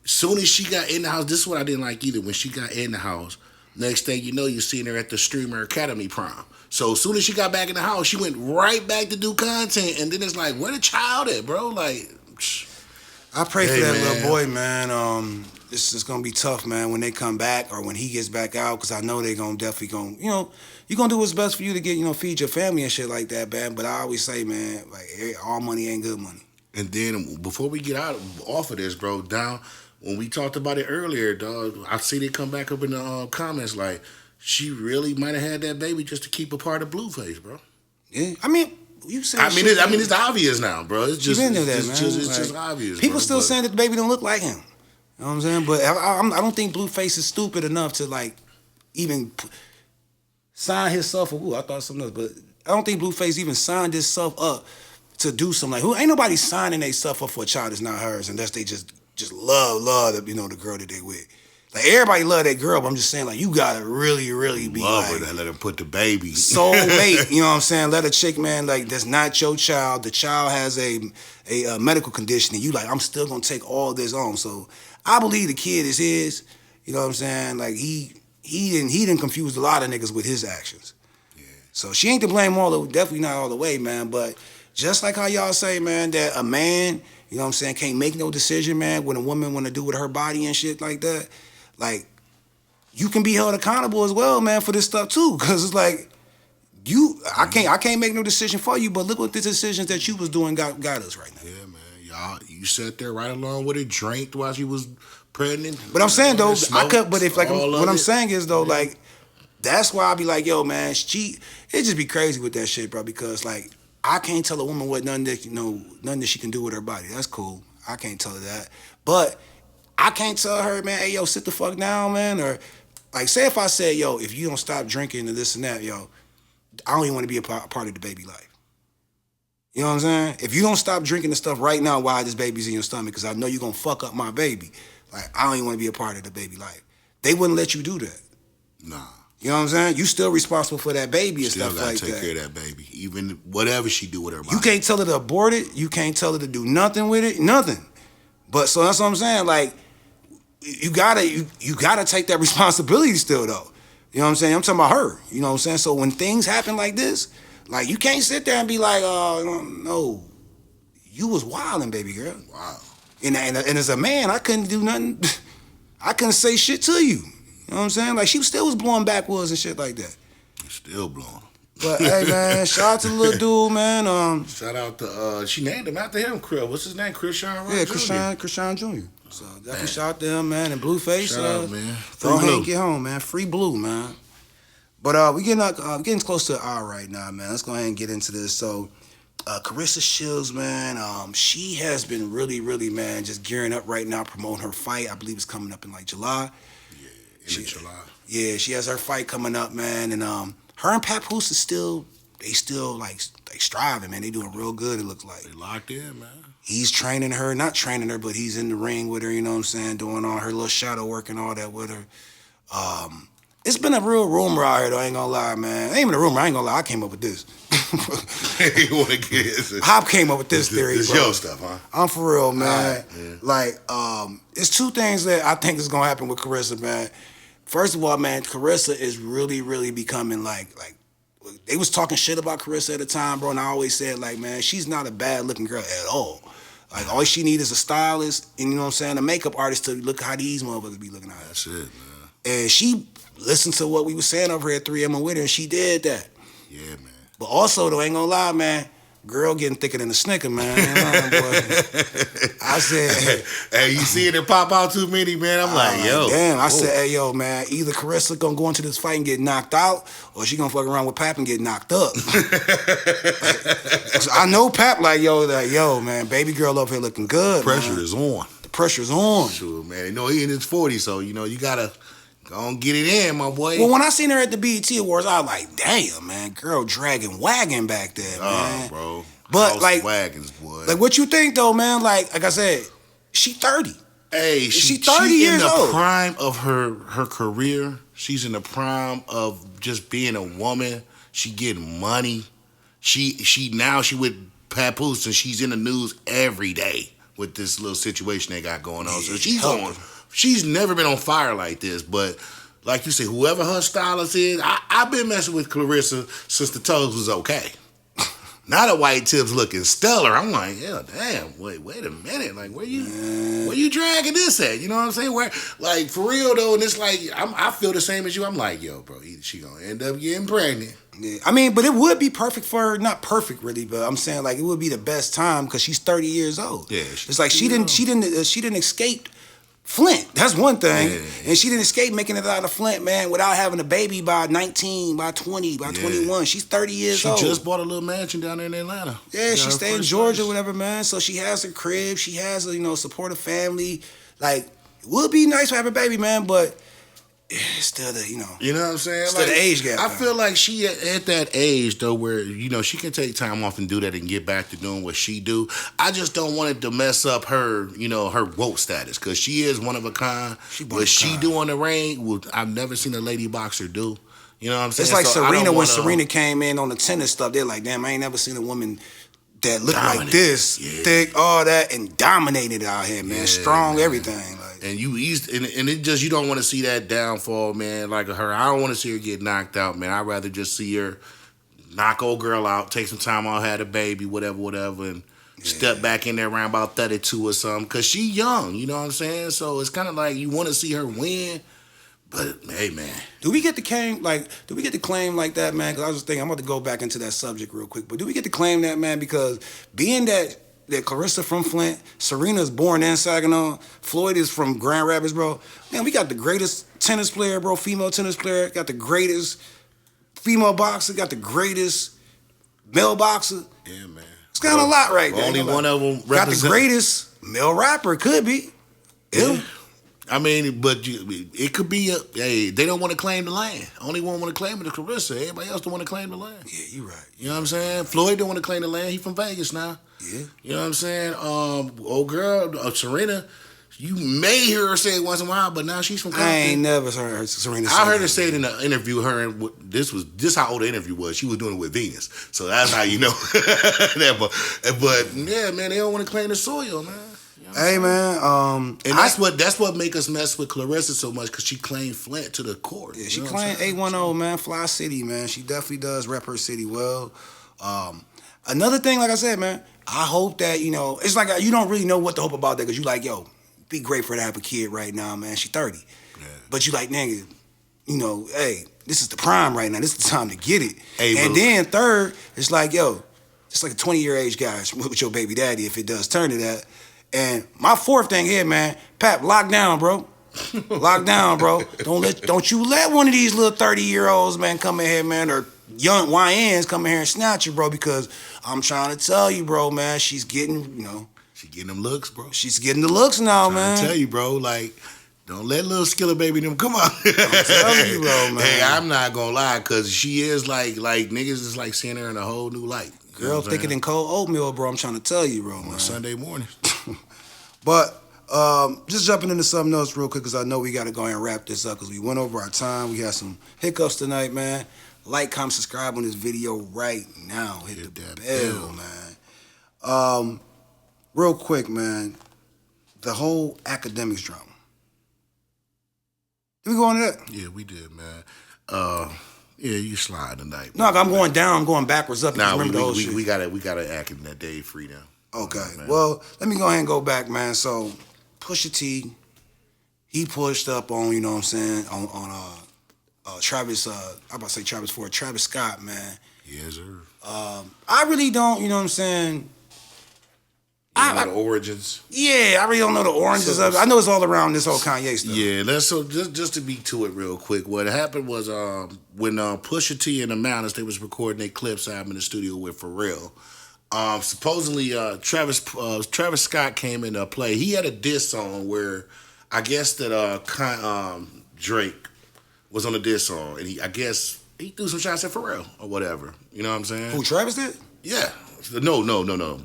S1: soon as she got in the house, this is what I didn't like either. When she got in the house, next thing you know, you're seeing her at the Streamer Academy prom. So as soon as she got back in the house, she went right back to do content. And then it's like, where the child at, bro? Like,
S2: I pray for that little boy, man. it's gonna be tough, man, when they come back or when he gets back out, because I know they're gonna definitely gonna, you're gonna do what's best for you to get, feed your family and shit like that, man. But I always say, man, like all money ain't good money.
S1: And then before we get off of this, bro, when we talked about it earlier, dog, I see they come back up in the comments like she really might have had that baby just to keep a part of Blueface, bro.
S2: Yeah, I mean. You say
S1: it's obvious now, bro. It's just just obvious.
S2: People still saying that the baby don't look like him. You know what I'm saying? But I don't think Blueface is stupid enough to like even sign himself. I thought something else, but I don't think Blueface even signed himself up to do something like. Ain't nobody signing themselves up for a child that's not hers unless they just love the girl that they with. Like everybody love that girl, but I'm just saying, like, you gotta really, really be
S1: love
S2: like,
S1: her to let her put the baby.
S2: Soulmate, you know what I'm saying? Let a chick, man, like that's not your child. The child has a medical condition, and you like, I'm still gonna take all this on. So I believe the kid is his. You know what I'm saying? Like he didn't confuse a lot of niggas with his actions. Yeah. So she ain't to blame definitely not all the way, man. But just like how y'all say, man, that a man, you know what I'm saying, can't make no decision, man, when a woman wanna do with her body and shit like that. Like, you can be held accountable as well, man, for this stuff too. Cause it's like, I can't make no decision for you, but look what the decisions that you was doing got us right now.
S1: Yeah, man. You sat there right along with her, drank while she was pregnant.
S2: But I'm saying though, what I'm saying is though, like, that's why I be like, yo, man, it just be crazy with that shit, bro. Because like, I can't tell a woman what nothing that she can do with her body. That's cool. I can't tell her that, but I can't tell her, man, hey, yo, sit the fuck down, man. Or, like, say if I said, yo, if you don't stop drinking and this and that, yo, I don't even want to be a part of the baby life. You know what I'm saying? If you don't stop drinking the stuff right now while this baby's in your stomach, because I know you're going to fuck up my baby, like, I don't even want to be a part of the baby life. They wouldn't let you do that.
S1: Nah.
S2: You know what I'm saying? You still responsible for that baby and
S1: still
S2: stuff like that.
S1: Still got to take care of that baby, even whatever she do with her body.
S2: You can't tell her to abort it. You can't tell her to do nothing with it. Nothing. But, so that's what I'm saying, like, you gotta take that responsibility still though. You know what I'm saying? I'm talking about her. You know what I'm saying? So when things happen like this, like you can't sit there and be like, no, you was wilding, baby girl.
S1: Wow.
S2: And as a man, I couldn't do nothing. I couldn't say shit to you. You know what I'm saying? Like she still was blowing backwoods and shit like that.
S1: Still blowing.
S2: But hey man, shout out to the little dude, man.
S1: Shout out to she named him after him, What's his name? Chrisean Rock.
S2: Yeah, Chrisean Jr. So definitely shout out to him, man, and Blueface.
S1: Shout out, man.
S2: Go ahead and get home, man. Free Blue, man. But we getting close to an hour right now, man. Let's go ahead and get into this. So Claressa Shields, man, she has been really, really, man, just gearing up right now, promoting her fight. I believe it's coming up in like July.
S1: Yeah, in July.
S2: Yeah, she has her fight coming up, man, and her and Papoose is still like striving, man. They doing real good, it looks like.
S1: They locked in, man.
S2: He's training her, not training her, but he's in the ring with her, you know what I'm saying, doing all her little shadow work and all that with her. It's been a real rumor out here, though, I ain't gonna lie, man. It ain't even a rumor, I ain't gonna lie, I came up with this.
S1: You wanna get it?
S2: Hop came up with this theory,
S1: This
S2: bro.
S1: your stuff, huh?
S2: I'm for real, man.
S1: Yeah.
S2: Like, it's two things that I think is gonna happen with Claressa, man. First of all, man, Claressa is really, really becoming like they was talking shit about Claressa at the time, bro, and I always said, like, man, she's not a bad-looking girl at all. Like, all she needs is a stylist and, you know what I'm saying, a makeup artist to look how these motherfuckers be looking at her.
S1: That's it, man.
S2: And she listened to what we was saying over here at 3M on WHITTIER, and she did that.
S1: Yeah, man.
S2: But also, though, ain't gonna lie, man, girl getting thicker than a Snicker, man. I said...
S1: Hey, you seeing it pop out too many, man? I'm like, yo.
S2: Damn, I said, hey, yo, man, either Claressa gonna go into this fight and get knocked out, or she gonna fuck around with Pap and get knocked up. So I know Pap like, yo, man, baby girl up here looking good,
S1: Pressure
S2: man.
S1: is on.
S2: The pressure's on.
S1: Sure, man. You know, he in his 40s, so, you know, you gotta go and get it in, my boy.
S2: Well, when I seen her at the BET Awards, I was like, damn, man, girl dragging wagon back there, man.
S1: Oh, bro.
S2: But,
S1: House
S2: like,
S1: wagons, boy.
S2: Like, what you think, though, man? Like I said, she 30.
S1: Hey,
S2: she 30 years
S1: in the
S2: old.
S1: prime of her career. She's in the prime of just being a woman. She getting money. She with Papoose, and she's in the news every day with this little situation they got going on. So she's never been on fire like this. But like you say, whoever her stylist is, I've been messing with Claressa since the toes was okay. Now the white tips looking stellar. I'm like, yeah, damn. Wait a minute. Like, where you dragging this at? You know what I'm saying? Where, like, for real though, and it's like I feel the same as you. I'm like, yo, bro, either she gonna end up getting pregnant.
S2: Yeah. I mean, but it would be perfect for her. Not perfect, really, but I'm saying like it would be the best time because she's 30 years old.
S1: Yeah,
S2: it's like she didn't escape Flint. That's one thing. Yeah. And she didn't escape making it out of Flint, man, without having a baby by 19, by 20, by 21. She's 30 years old.
S1: She just bought a little mansion down there in Atlanta.
S2: Yeah, she stayed in Georgia or whatever, man. So she has her crib. She has a, supportive family. Like, it would be nice to have a baby, man, but it's still the,
S1: You know what I'm saying?
S2: Still the age gap.
S1: I feel like she at that age, though, where, she can take time off and do that and get back to doing what she do. I just don't want it to mess up her, her woke status, because she is one of a kind. What she do on the ring, I've never seen a lady boxer do. You know what I'm saying?
S2: It's like Serena, when Serena came in on the tennis stuff, they're like, damn, I ain't never seen a woman that looked like this, thick, all that, and dominated out here, man. Strong, man. Everything.
S1: And it just, you don't want to see that downfall, man. Like her, I don't want to see her get knocked out, man. I'd rather just see her knock old girl out, take some time off, had a baby, whatever, and step back in there around about 32 or something. Because she young, you know what I'm saying? So it's kind of like you want to see her win. But, hey, man.
S2: Do we get to claim like that, man? Because I was just thinking, I'm about to go back into that subject real quick. But do we get to claim that, man? Because being that Claressa from Flint, Serena's born in Saginaw, Floyd is from Grand Rapids, bro. Man, we got the greatest tennis player, bro, female tennis player. Got the greatest female boxer. Got the greatest male boxer.
S1: Yeah, man.
S2: It's got a lot right there.
S1: Only one of them
S2: got the greatest male rapper. Could be.
S1: Yeah. I mean, but it could be they don't want to claim the land. Only one want to claim it is Claressa. Everybody else don't want to claim the land.
S2: Yeah, you're right.
S1: You know what I'm saying? Floyd don't want to claim the land. He from Vegas now.
S2: Yeah.
S1: You know what I'm saying? Old girl, Serena, you may hear her say it once in a while, but now she's from Compton.
S2: I ain't never heard her Serena say
S1: I heard her say it in an interview. This how old the interview was. She was doing it with Venus. So that's how you know. But yeah, man, they don't want to claim the soil, man.
S2: Hey, man,
S1: and that's what make us mess with Claressa so much, because she claimed Flint to the court.
S2: Yeah, she claimed 810, man, Fly City, man. She definitely does rep her city well. Another thing, like I said, man, I hope that, it's like you don't really know what to hope about that, because you like, yo, be great for her to have a kid right now, man. She 30. Yeah. But you like, nigga, hey, this is the prime right now. This is the time to get it. Hey, and then third, it's like, yo, it's like a 20-year age guy with your baby daddy, if it does turn to that. And my fourth thing here, man, Pap, lock down, bro. Lock down, bro. Don't you let one of these little 30-year-olds, man, come in here, man, or young YNs come in here and snatch you, bro, because I'm trying to tell you, bro, man, she's getting,
S1: She's getting them looks, bro.
S2: She's getting the looks now, man.
S1: I tell you, bro, like, don't let little Skilla Baby them come on.
S2: I'm telling you, bro, man.
S1: Hey, I'm not gonna lie, because she is like niggas is like seeing her in a whole new light.
S2: Girl thicker than cold oatmeal, bro. I'm trying to tell you, bro, man.
S1: On Sunday morning.
S2: But just jumping into something else real quick, because I know we got to go ahead and wrap this up, because we went over our time. We had some hiccups tonight, man. Like, comment, subscribe on this video right now. Hit the bell, man. Real quick, man. The whole Akademiks drama. Did we go into that?
S1: Yeah, we did, man. Yeah, you slide tonight.
S2: No, I'm going down. I'm going backwards up.
S1: Nah, we gotta act in that day free now.
S2: Okay. Well, let me go ahead and go back, man. So, Pusha T, he pushed up on, you know what I'm saying, on Travis, I'm about to say Travis Ford, Travis Scott, man.
S1: Yes, sir.
S2: I really don't, you know what I'm saying.
S1: The origins.
S2: Yeah, I really don't know the origins of it. I know it's all around this whole Kanye stuff.
S1: Yeah, just to be to it real quick. What happened was when Pusha T and the Mountains, they was recording their clips out in the studio with Pharrell. Supposedly, Travis Scott came into play. He had a diss song where I guess that Drake was on a diss song, and he threw some shots at Pharrell or whatever. You know what I'm saying?
S2: Who, Travis did?
S1: Yeah. No.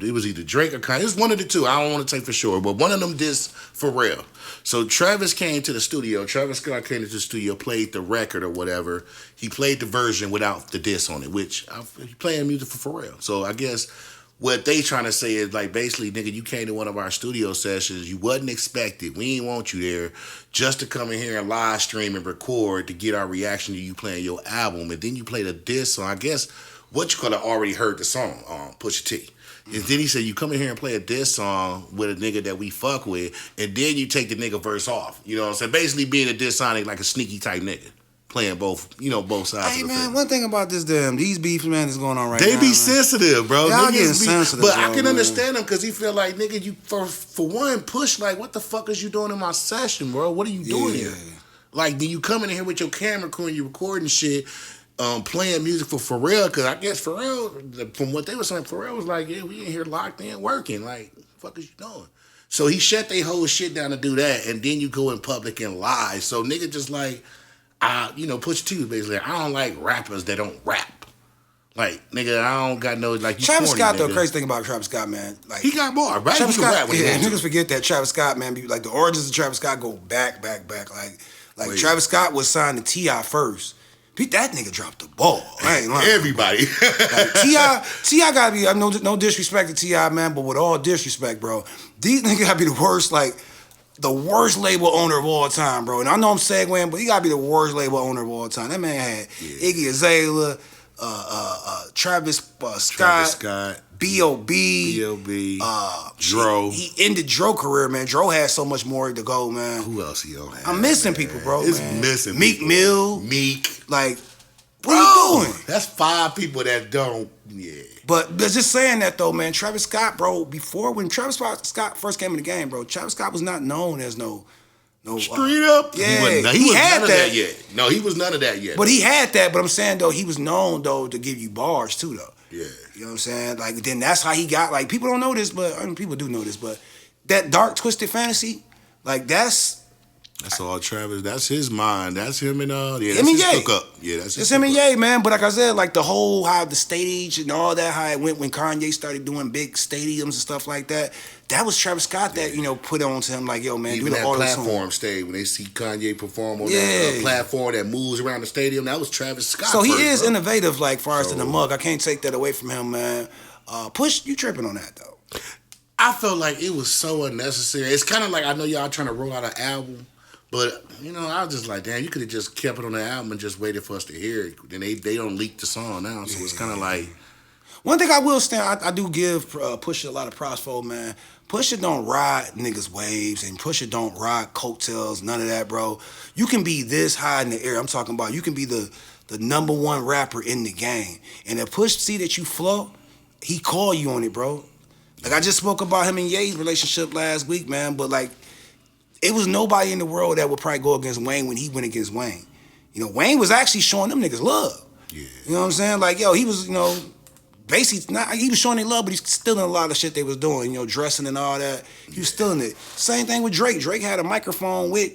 S1: It was either Drake or Kanye. It was one of the two. I don't want to say for sure, but one of them dissed Pharrell. So Travis came to the studio. Travis Scott came to the studio, played the record or whatever. He played the version without the diss on it, which he playing music for Pharrell. So I guess what they trying to say is like, basically, nigga, you came to one of our studio sessions. You wasn't expected. We ain't want you there just to come in here and live stream and record to get our reaction to you playing your album. And then you played a diss song. I guess already heard the song, Pusha T. And then he said, you come in here and play a diss song with a nigga that we fuck with, and then you take the nigga verse off. You know what I'm saying? Basically being a diss sonic like a sneaky type nigga. Playing both sides
S2: Hey,
S1: of the
S2: man,
S1: film.
S2: one thing about these beefs, man, that's going on right
S1: They
S2: now.
S1: be
S2: man.
S1: sensitive, bro.
S2: Y'all getting sensitive,
S1: but
S2: bro,
S1: I can
S2: man.
S1: understand them because he feel like, nigga, you for one, Push, like, what the fuck is you doing in my session, bro? What are you doing here? Like, when you come in here with your camera crew and you recording shit, playing music for Pharrell, because I guess Pharrell, from what they were saying, Pharrell was like, yeah, we in here locked in working. Like, what the fuck is you doing? So he shut their whole shit down to do that, and then you go in public and lie. So nigga just like, Pusha T was basically like, I don't like rappers that don't rap. Like, nigga, I don't got no, like, you
S2: Travis
S1: corny,
S2: Scott, though,
S1: nigga.
S2: crazy thing about Travis Scott, man. Like,
S1: He got more, right?
S2: Travis
S1: He can
S2: Scott,
S1: rap when he
S2: yeah,
S1: wants to.
S2: niggas forget that Travis Scott, man, like, the origins of Travis Scott go back. Like
S1: Wait.
S2: Travis Scott was signed to T.I. first. That nigga dropped the ball. I ain't lying.
S1: Everybody.
S2: Like, T.I. gotta be, no disrespect to T.I., man, but with all disrespect, bro, these niggas gotta be the worst label owner of all time, bro. And I know I'm segueing, but he gotta be the worst label owner of all time. That man had Iggy Azalea, Travis Scott, B.O.B.,
S1: Dro.
S2: He ended Dro career, man. Dro had so much more to go, man.
S1: Who else he on?
S2: I'm missing people, bro.
S1: It's
S2: man.
S1: missing
S2: Meek
S1: people.
S2: Mill.
S1: Meek.
S2: Like, what are you doing?
S1: That's 5 people that don't,
S2: But just saying that though, man, Travis Scott, bro, when Travis Scott first came in the game, bro, Travis Scott was not known as no
S1: Straight up.
S2: Yeah,
S1: He was
S2: had
S1: none of that yet. No, he was none of that yet.
S2: But he had that, but I'm saying though, he was known though to give you bars too though.
S1: Yeah.
S2: You know what I'm saying? Like, then that's how he got, like, people don't know this, but I mean, people do know this, but that dark twisted fantasy, like, that's
S1: all Travis. That's his mind. That's him and that's
S2: him and
S1: his
S2: Ye.
S1: hook up. Yeah, that's his
S2: It's him and
S1: hook up.
S2: Ye, man. But like I said, like how the stage and all that, how it went when Kanye started doing big stadiums and stuff like that. That was Travis Scott that, put on to him like, yo, man,
S1: Even
S2: do the
S1: that
S2: auto
S1: platform stage when they see Kanye perform on that platform that moves around the stadium, that was Travis Scott.
S2: So he
S1: first,
S2: is
S1: bro.
S2: innovative, like far as in the mug. I can't take that away from him, man. Push, you tripping on that though?
S1: I felt like it was so unnecessary. It's kind of like, I know y'all trying to roll out an album, but I was just like, damn, you could have just kept it on the album and just waited for us to hear it. Then they don't leak the song now, so it's kind of like.
S2: One thing I will stand, I do give Pusha a lot of props for, man. Pusha don't ride niggas' waves, and Pusha don't ride coattails, none of that, bro. You can be this high in the air. I'm talking about you can be the number one rapper in the game, and if Push see that you flow, he call you on it, bro. Like, I just spoke about him and Ye's relationship last week, man, but like, it was nobody in the world that would probably go against Wayne when he went against Wayne. Wayne was actually showing them niggas love.
S1: Yeah.
S2: You know what I'm saying? Like, yo, he was, basically, he was showing their love, but he's still in a lot of shit they was doing, dressing and all that. He was still in it. Same thing with Drake. Drake had a microphone with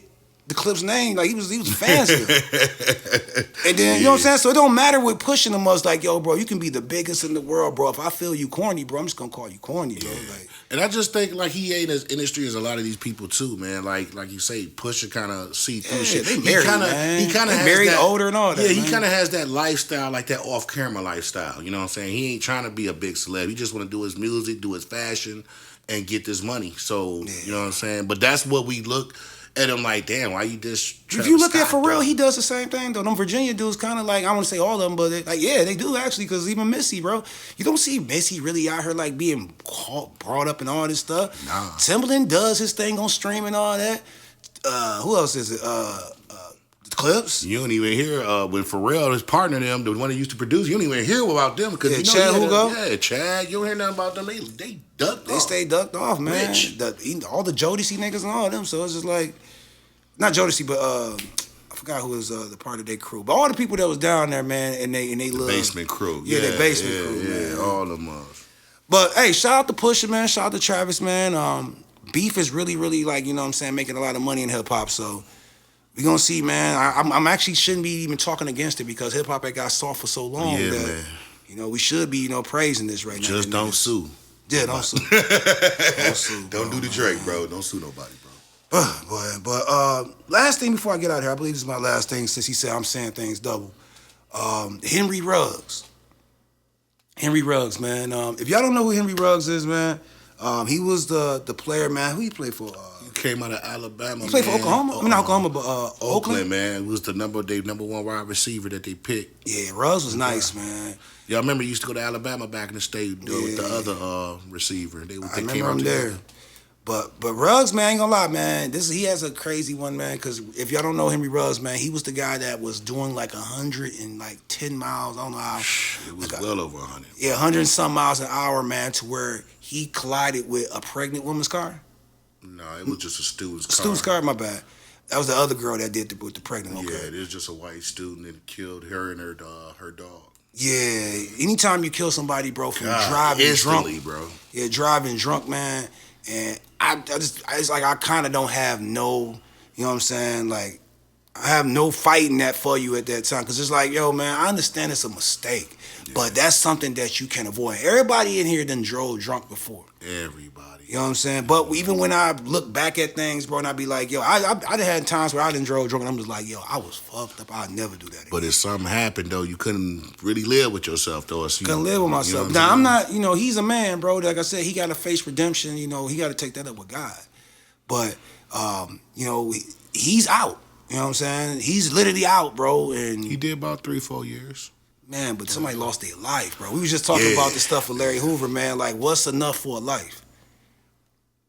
S2: the Clip's name. Like, he was fans of it. And then, you know what I'm saying? So it don't matter what pushing them was like, yo, bro, you can be the biggest in the world, bro. If I feel you corny, bro, I'm just gonna call you corny, bro. Like,
S1: and I just think like he ain't as industry as a lot of these people too, man. Like you say, Pusha kind of see through shit.
S2: They married, man.
S1: He kind of
S2: married older and all that.
S1: Yeah, he
S2: man.
S1: kind of has that lifestyle, like that off-camera lifestyle. You know what I'm saying? He ain't trying to be a big celeb. He just want to do his music, do his fashion, and get this money. So you know what I'm saying? But that's what we look at him like. Damn, why you just?
S2: If you look at Pharrell, he does the same thing though. Them Virginia dudes kind of like, I want to say all of them, but they do actually, because even Missy, bro, you don't see Missy really out here like being brought up and all this stuff.
S1: Nah.
S2: Timbaland does his thing on stream and all that. Who else is it? Clips.
S1: You don't even hear when Pharrell, his partner, them, the one that used to produce, you don't even hear about them because
S2: Chad Hugo.
S1: Yeah, Chad. You don't hear nothing about them. They ducked
S2: They
S1: off.
S2: stay ducked off, man.
S1: Rich.
S2: All the Jodeci niggas and all of them. So it's just like, not Jodeci, but I forgot who was the part of their crew. But all the people that was down there, man, and they love
S1: Basement crew.
S2: Yeah, they basement crew, man.
S1: all of them.
S2: But hey, shout out to Pusha, man. Shout out to Travis, man. Beef is really, really like, you know what I'm saying, making a lot of money in hip hop. So we gonna see, man. I'm actually shouldn't be even talking against it because hip hop had got soft for so long that
S1: man.
S2: We should be praising this right now.
S1: Just don't sue.
S2: Yeah, don't sue. Don't sue.
S1: Don't do the Drake, bro. Don't sue nobody, bro.
S2: But last thing before I get out of here, I believe this is my last thing since he said I'm saying things double. Henry Ruggs. Henry Ruggs, man. If y'all don't know who Henry Ruggs is, man, he was the player, man. Who he played for?
S1: came out of Alabama.
S2: He played for Oklahoma. I mean, not Oklahoma, but
S1: Oakland, man. It was the number one wide receiver that they picked.
S2: Yeah, Ruggs was nice, man.
S1: Yeah, I remember he used to go to Alabama back in the state with the other receiver. They
S2: remember
S1: came out
S2: him
S1: together.
S2: there. But Ruggs, man, ain't gonna lie, man. He has a crazy one, man. Because if y'all don't know Henry Ruggs, man, he was the guy that was doing like 110 miles. I don't know how.
S1: It was well over 100.
S2: Yeah, 100 and some miles an hour, man, to where he collided with a pregnant woman's car.
S1: No, it was just a student's car.
S2: Student's car, my bad. That was the other girl that did with the pregnant. Okay.
S1: Yeah, it was just a white student that killed her and her dog.
S2: Yeah, anytime you kill somebody, bro, from driving drunk,
S1: bro.
S2: Yeah, driving drunk, man. And it's like I kind of don't have no, you know what I'm saying? Like, I have no fighting that for you at that time. Because it's like, yo, man, I understand it's a mistake. Yeah. But that's something that you can avoid. Everybody in here done drove drunk before.
S1: Everybody.
S2: You know what I'm saying? But even when I look back at things, bro, and I be like, yo, I had times where I done drove drunk, and I'm just like, yo, I was fucked up. I'd never do that again.
S1: But if something happened, though, you couldn't really live with yourself, though.
S2: Couldn't live with myself. Now, I'm not, you know, he's a man, bro. Like I said, he got to face redemption. You know, he got to take that up with God. But, you know, he's out. You know what I'm saying? He's literally out, bro. And
S1: he did about 3-4 years.
S2: Man, but somebody lost their life, bro. We was just talking about the stuff with Larry Hoover, man. Like, what's enough for a life?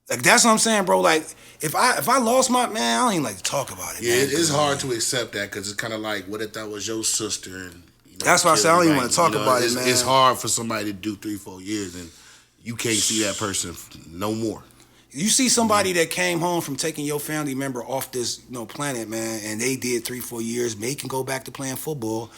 S2: Like, that's what I'm saying, bro. Like, if I lost my man, I don't even like to talk about it.
S1: Yeah,
S2: man,
S1: it's hard to accept that because it's kind of like, what if that was your sister? And
S2: that's why I said I don't even want to talk about it, man.
S1: It's hard for somebody to do 3-4 years and you can't see that person no more.
S2: You see somebody that came home from taking your family member off this, you know, planet, man, and they did 3-4 years. They can go back to playing football.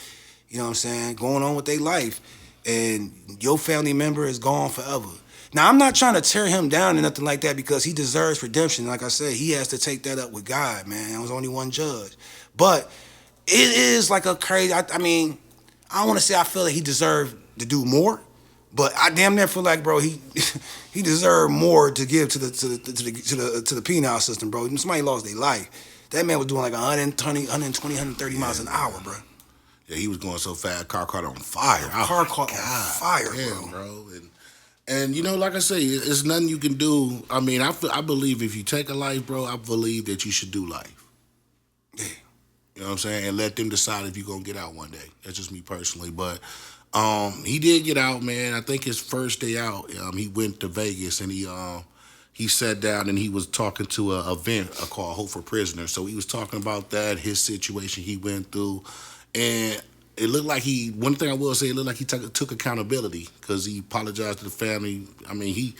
S2: You know what I'm saying? Going on with their life, and your family member is gone forever. Now, I'm not trying to tear him down or nothing like that because he deserves redemption. Like I said, he has to take that up with God, man. There was only one judge. But it is like a crazy, I mean, I don't want to say I feel that he deserved to do more, but I damn near feel like, bro, he he deserved more to give to the penal system, bro. Somebody lost their life. That man was doing like 130 miles an hour, bro.
S1: Yeah, he was going so fast, car caught on fire.
S2: Car caught on fire,
S1: bro. And you know, like I say, it's nothing you can do. I mean, I believe if you take a life, bro, I believe that you should do life.
S2: Yeah.
S1: You know what I'm saying? And let them decide if you're going to get out one day. That's just me personally. But he did get out, man. I think his first day out, he went to Vegas and he sat down and he was talking to an event called Hope for Prisoners. So he was talking about that, his situation he went through. And it looked like one thing I will say, it looked like he took accountability because he apologized to the family. I mean, he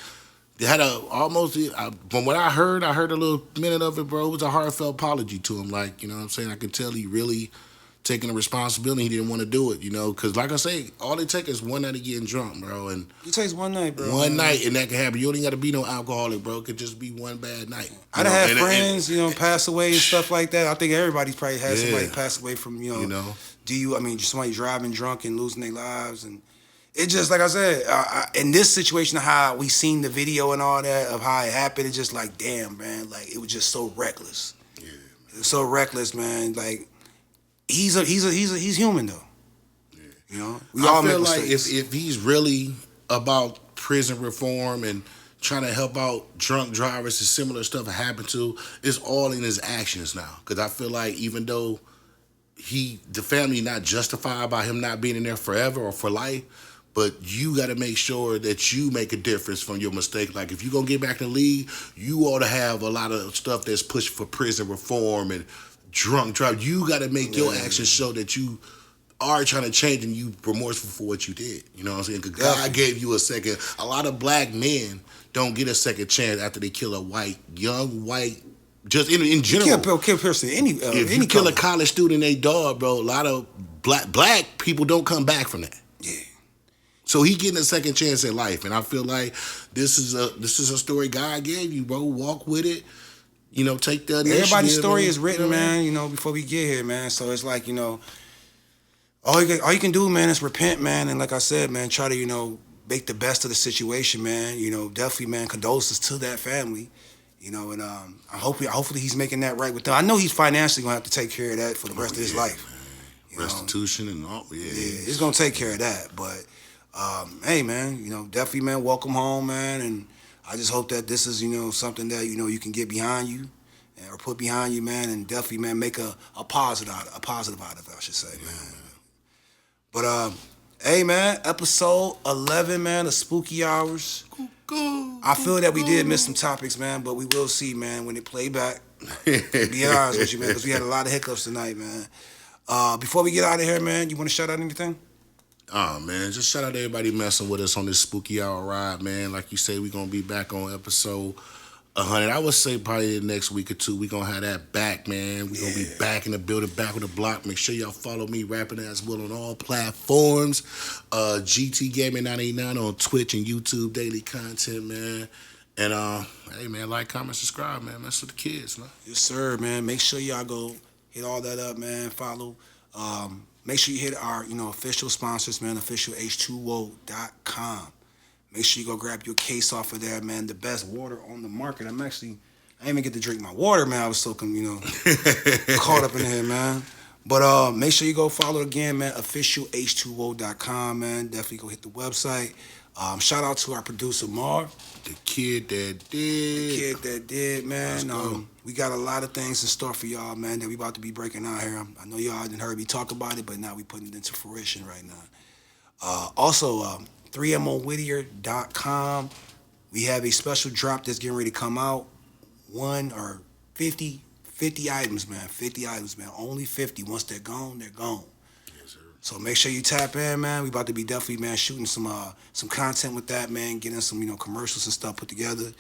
S1: had from what I heard a little minute of it, bro. It was a heartfelt apology to him. Like, you know what I'm saying? I could tell he really taking the responsibility. He didn't want to do it, you know, because like I say, all it takes is one night of getting drunk, bro. And
S2: it takes one night, bro.
S1: One night, and that can happen. You don't even got to be no alcoholic, bro. It could just be one bad night.
S2: I done had friends, you know, pass away and stuff like that. I think everybody's probably had somebody pass away from, you know, somebody driving drunk and losing their lives. And it just, like I said, in this situation, how we seen the video and all that of how it happened, it's just like, damn, man, like, it was just so reckless. Yeah, man. It was so reckless, man. Like, he's human though. Yeah. You know,
S1: I feel like if he's really about prison reform and trying to help out drunk drivers and similar stuff happened to, it's all in his actions now. Because I feel like even though the family not justified by him not being in there forever or for life, but you got to make sure that you make a difference from your mistake. Like, if you're going to get back in the league, you ought to have a lot of stuff that's pushed for prison reform and drunk drive. You got to make your actions show that you are trying to change and you remorseful for what you did. You know what I'm saying? Because God gave you a second. A lot of black men don't get a second chance after they kill a young white, just in general.
S2: Kill person,
S1: if you kill a college student, they dog, bro. A lot of black people don't come back from that.
S2: Yeah.
S1: So he getting a second chance at life, and I feel like this is a story God gave you, bro. Walk with it. You know, take the initiative.
S2: Everybody's story is written, man. You know, before we get here, man. So it's like, you know, all you can do, man, is repent, man. And like I said, man, try to, you know, make the best of the situation, man. You know, definitely, man, condolences to that family. You know, and hopefully he's making that right with them. I know he's financially gonna have to take care of that for the rest of his life.
S1: Restitution and all,
S2: he's gonna take care of that. But hey, man, you know, definitely, man, welcome home, man, and I just hope that this is, something that, you can get behind you or put behind you, man, and definitely, man, make a positive out of it, I should say, man. But, hey, man, episode 11, man, of Spooky Hours. I feel that we did miss some topics, man, but we will see, man, when it play back. To be honest with you, man, because we had a lot of hiccups tonight, man. Before we get out of here, man, you want to shout out anything?
S1: Oh, man, just shout out to everybody messing with us on this Spooky Hour ride, man. Like you say, we're going to be back on episode 100. I would say probably the next week or two, we're going to have that back, man. We're going to be back in the building, back on the block. Make sure y'all follow me, Rappina as well, on all platforms. GT Gaming 989 on Twitch and YouTube, daily content, man. And, hey, man, like, comment, subscribe, man. Mess with the kids, man.
S2: Yes, sir, man. Make sure y'all go hit all that up, man. Follow. Make sure you hit our, official sponsors, man, official H2O.com. Make sure you go grab your case off of there, man. The best water on the market. I didn't even get to drink my water, man. I was so, caught up in here, man. But make sure you go follow again, man, official H2O.com, man. Definitely go hit the website. Shout out to our producer, Mar.
S1: The kid that did.
S2: Man. We got a lot of things in store for y'all, man, that we about to be breaking out here. I know y'all didn't heard me talk about it, but now we putting it into fruition right now. Also, 3monwhittier.com. We have a special drop that's getting ready to come out. 50 items, man. 50 items, man. Only 50. Once they're gone, they're gone.
S1: Yes, sir.
S2: So make sure you tap in, man. We about to be definitely, man, shooting some content with that, man. Getting some, commercials and stuff put together.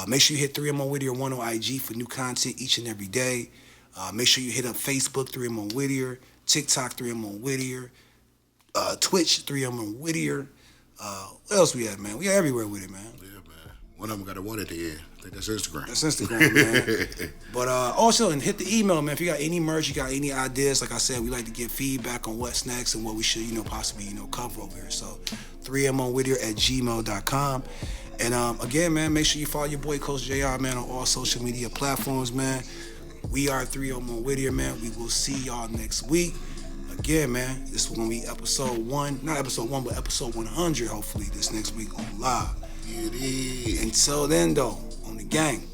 S2: Make sure you hit 3M Whittier 1 on IG for new content each and every day. Make sure you hit up Facebook 3M Whittier, TikTok 3M Whittier, Twitch 3M Whittier. What else we have, man? We are everywhere with it, man.
S1: Yeah, man. One of them got a one at the end. I think that's Instagram.
S2: That's Instagram, man. But also, and hit the email, man. If you got any merch, you got any ideas, like I said, we like to get feedback on what's next and what we should, possibly, cover over here. So 3monwhittier@gmail.com. And again, man, make sure you follow your boy Coachjaer, man, on all social media platforms, man. We are 3M Whittier, man. We will see y'all next week. Again, man, this is going to be episode 1, not episode 1, but episode 100, hopefully, this next week on live.
S1: It is.
S2: Until then, though, on the gang.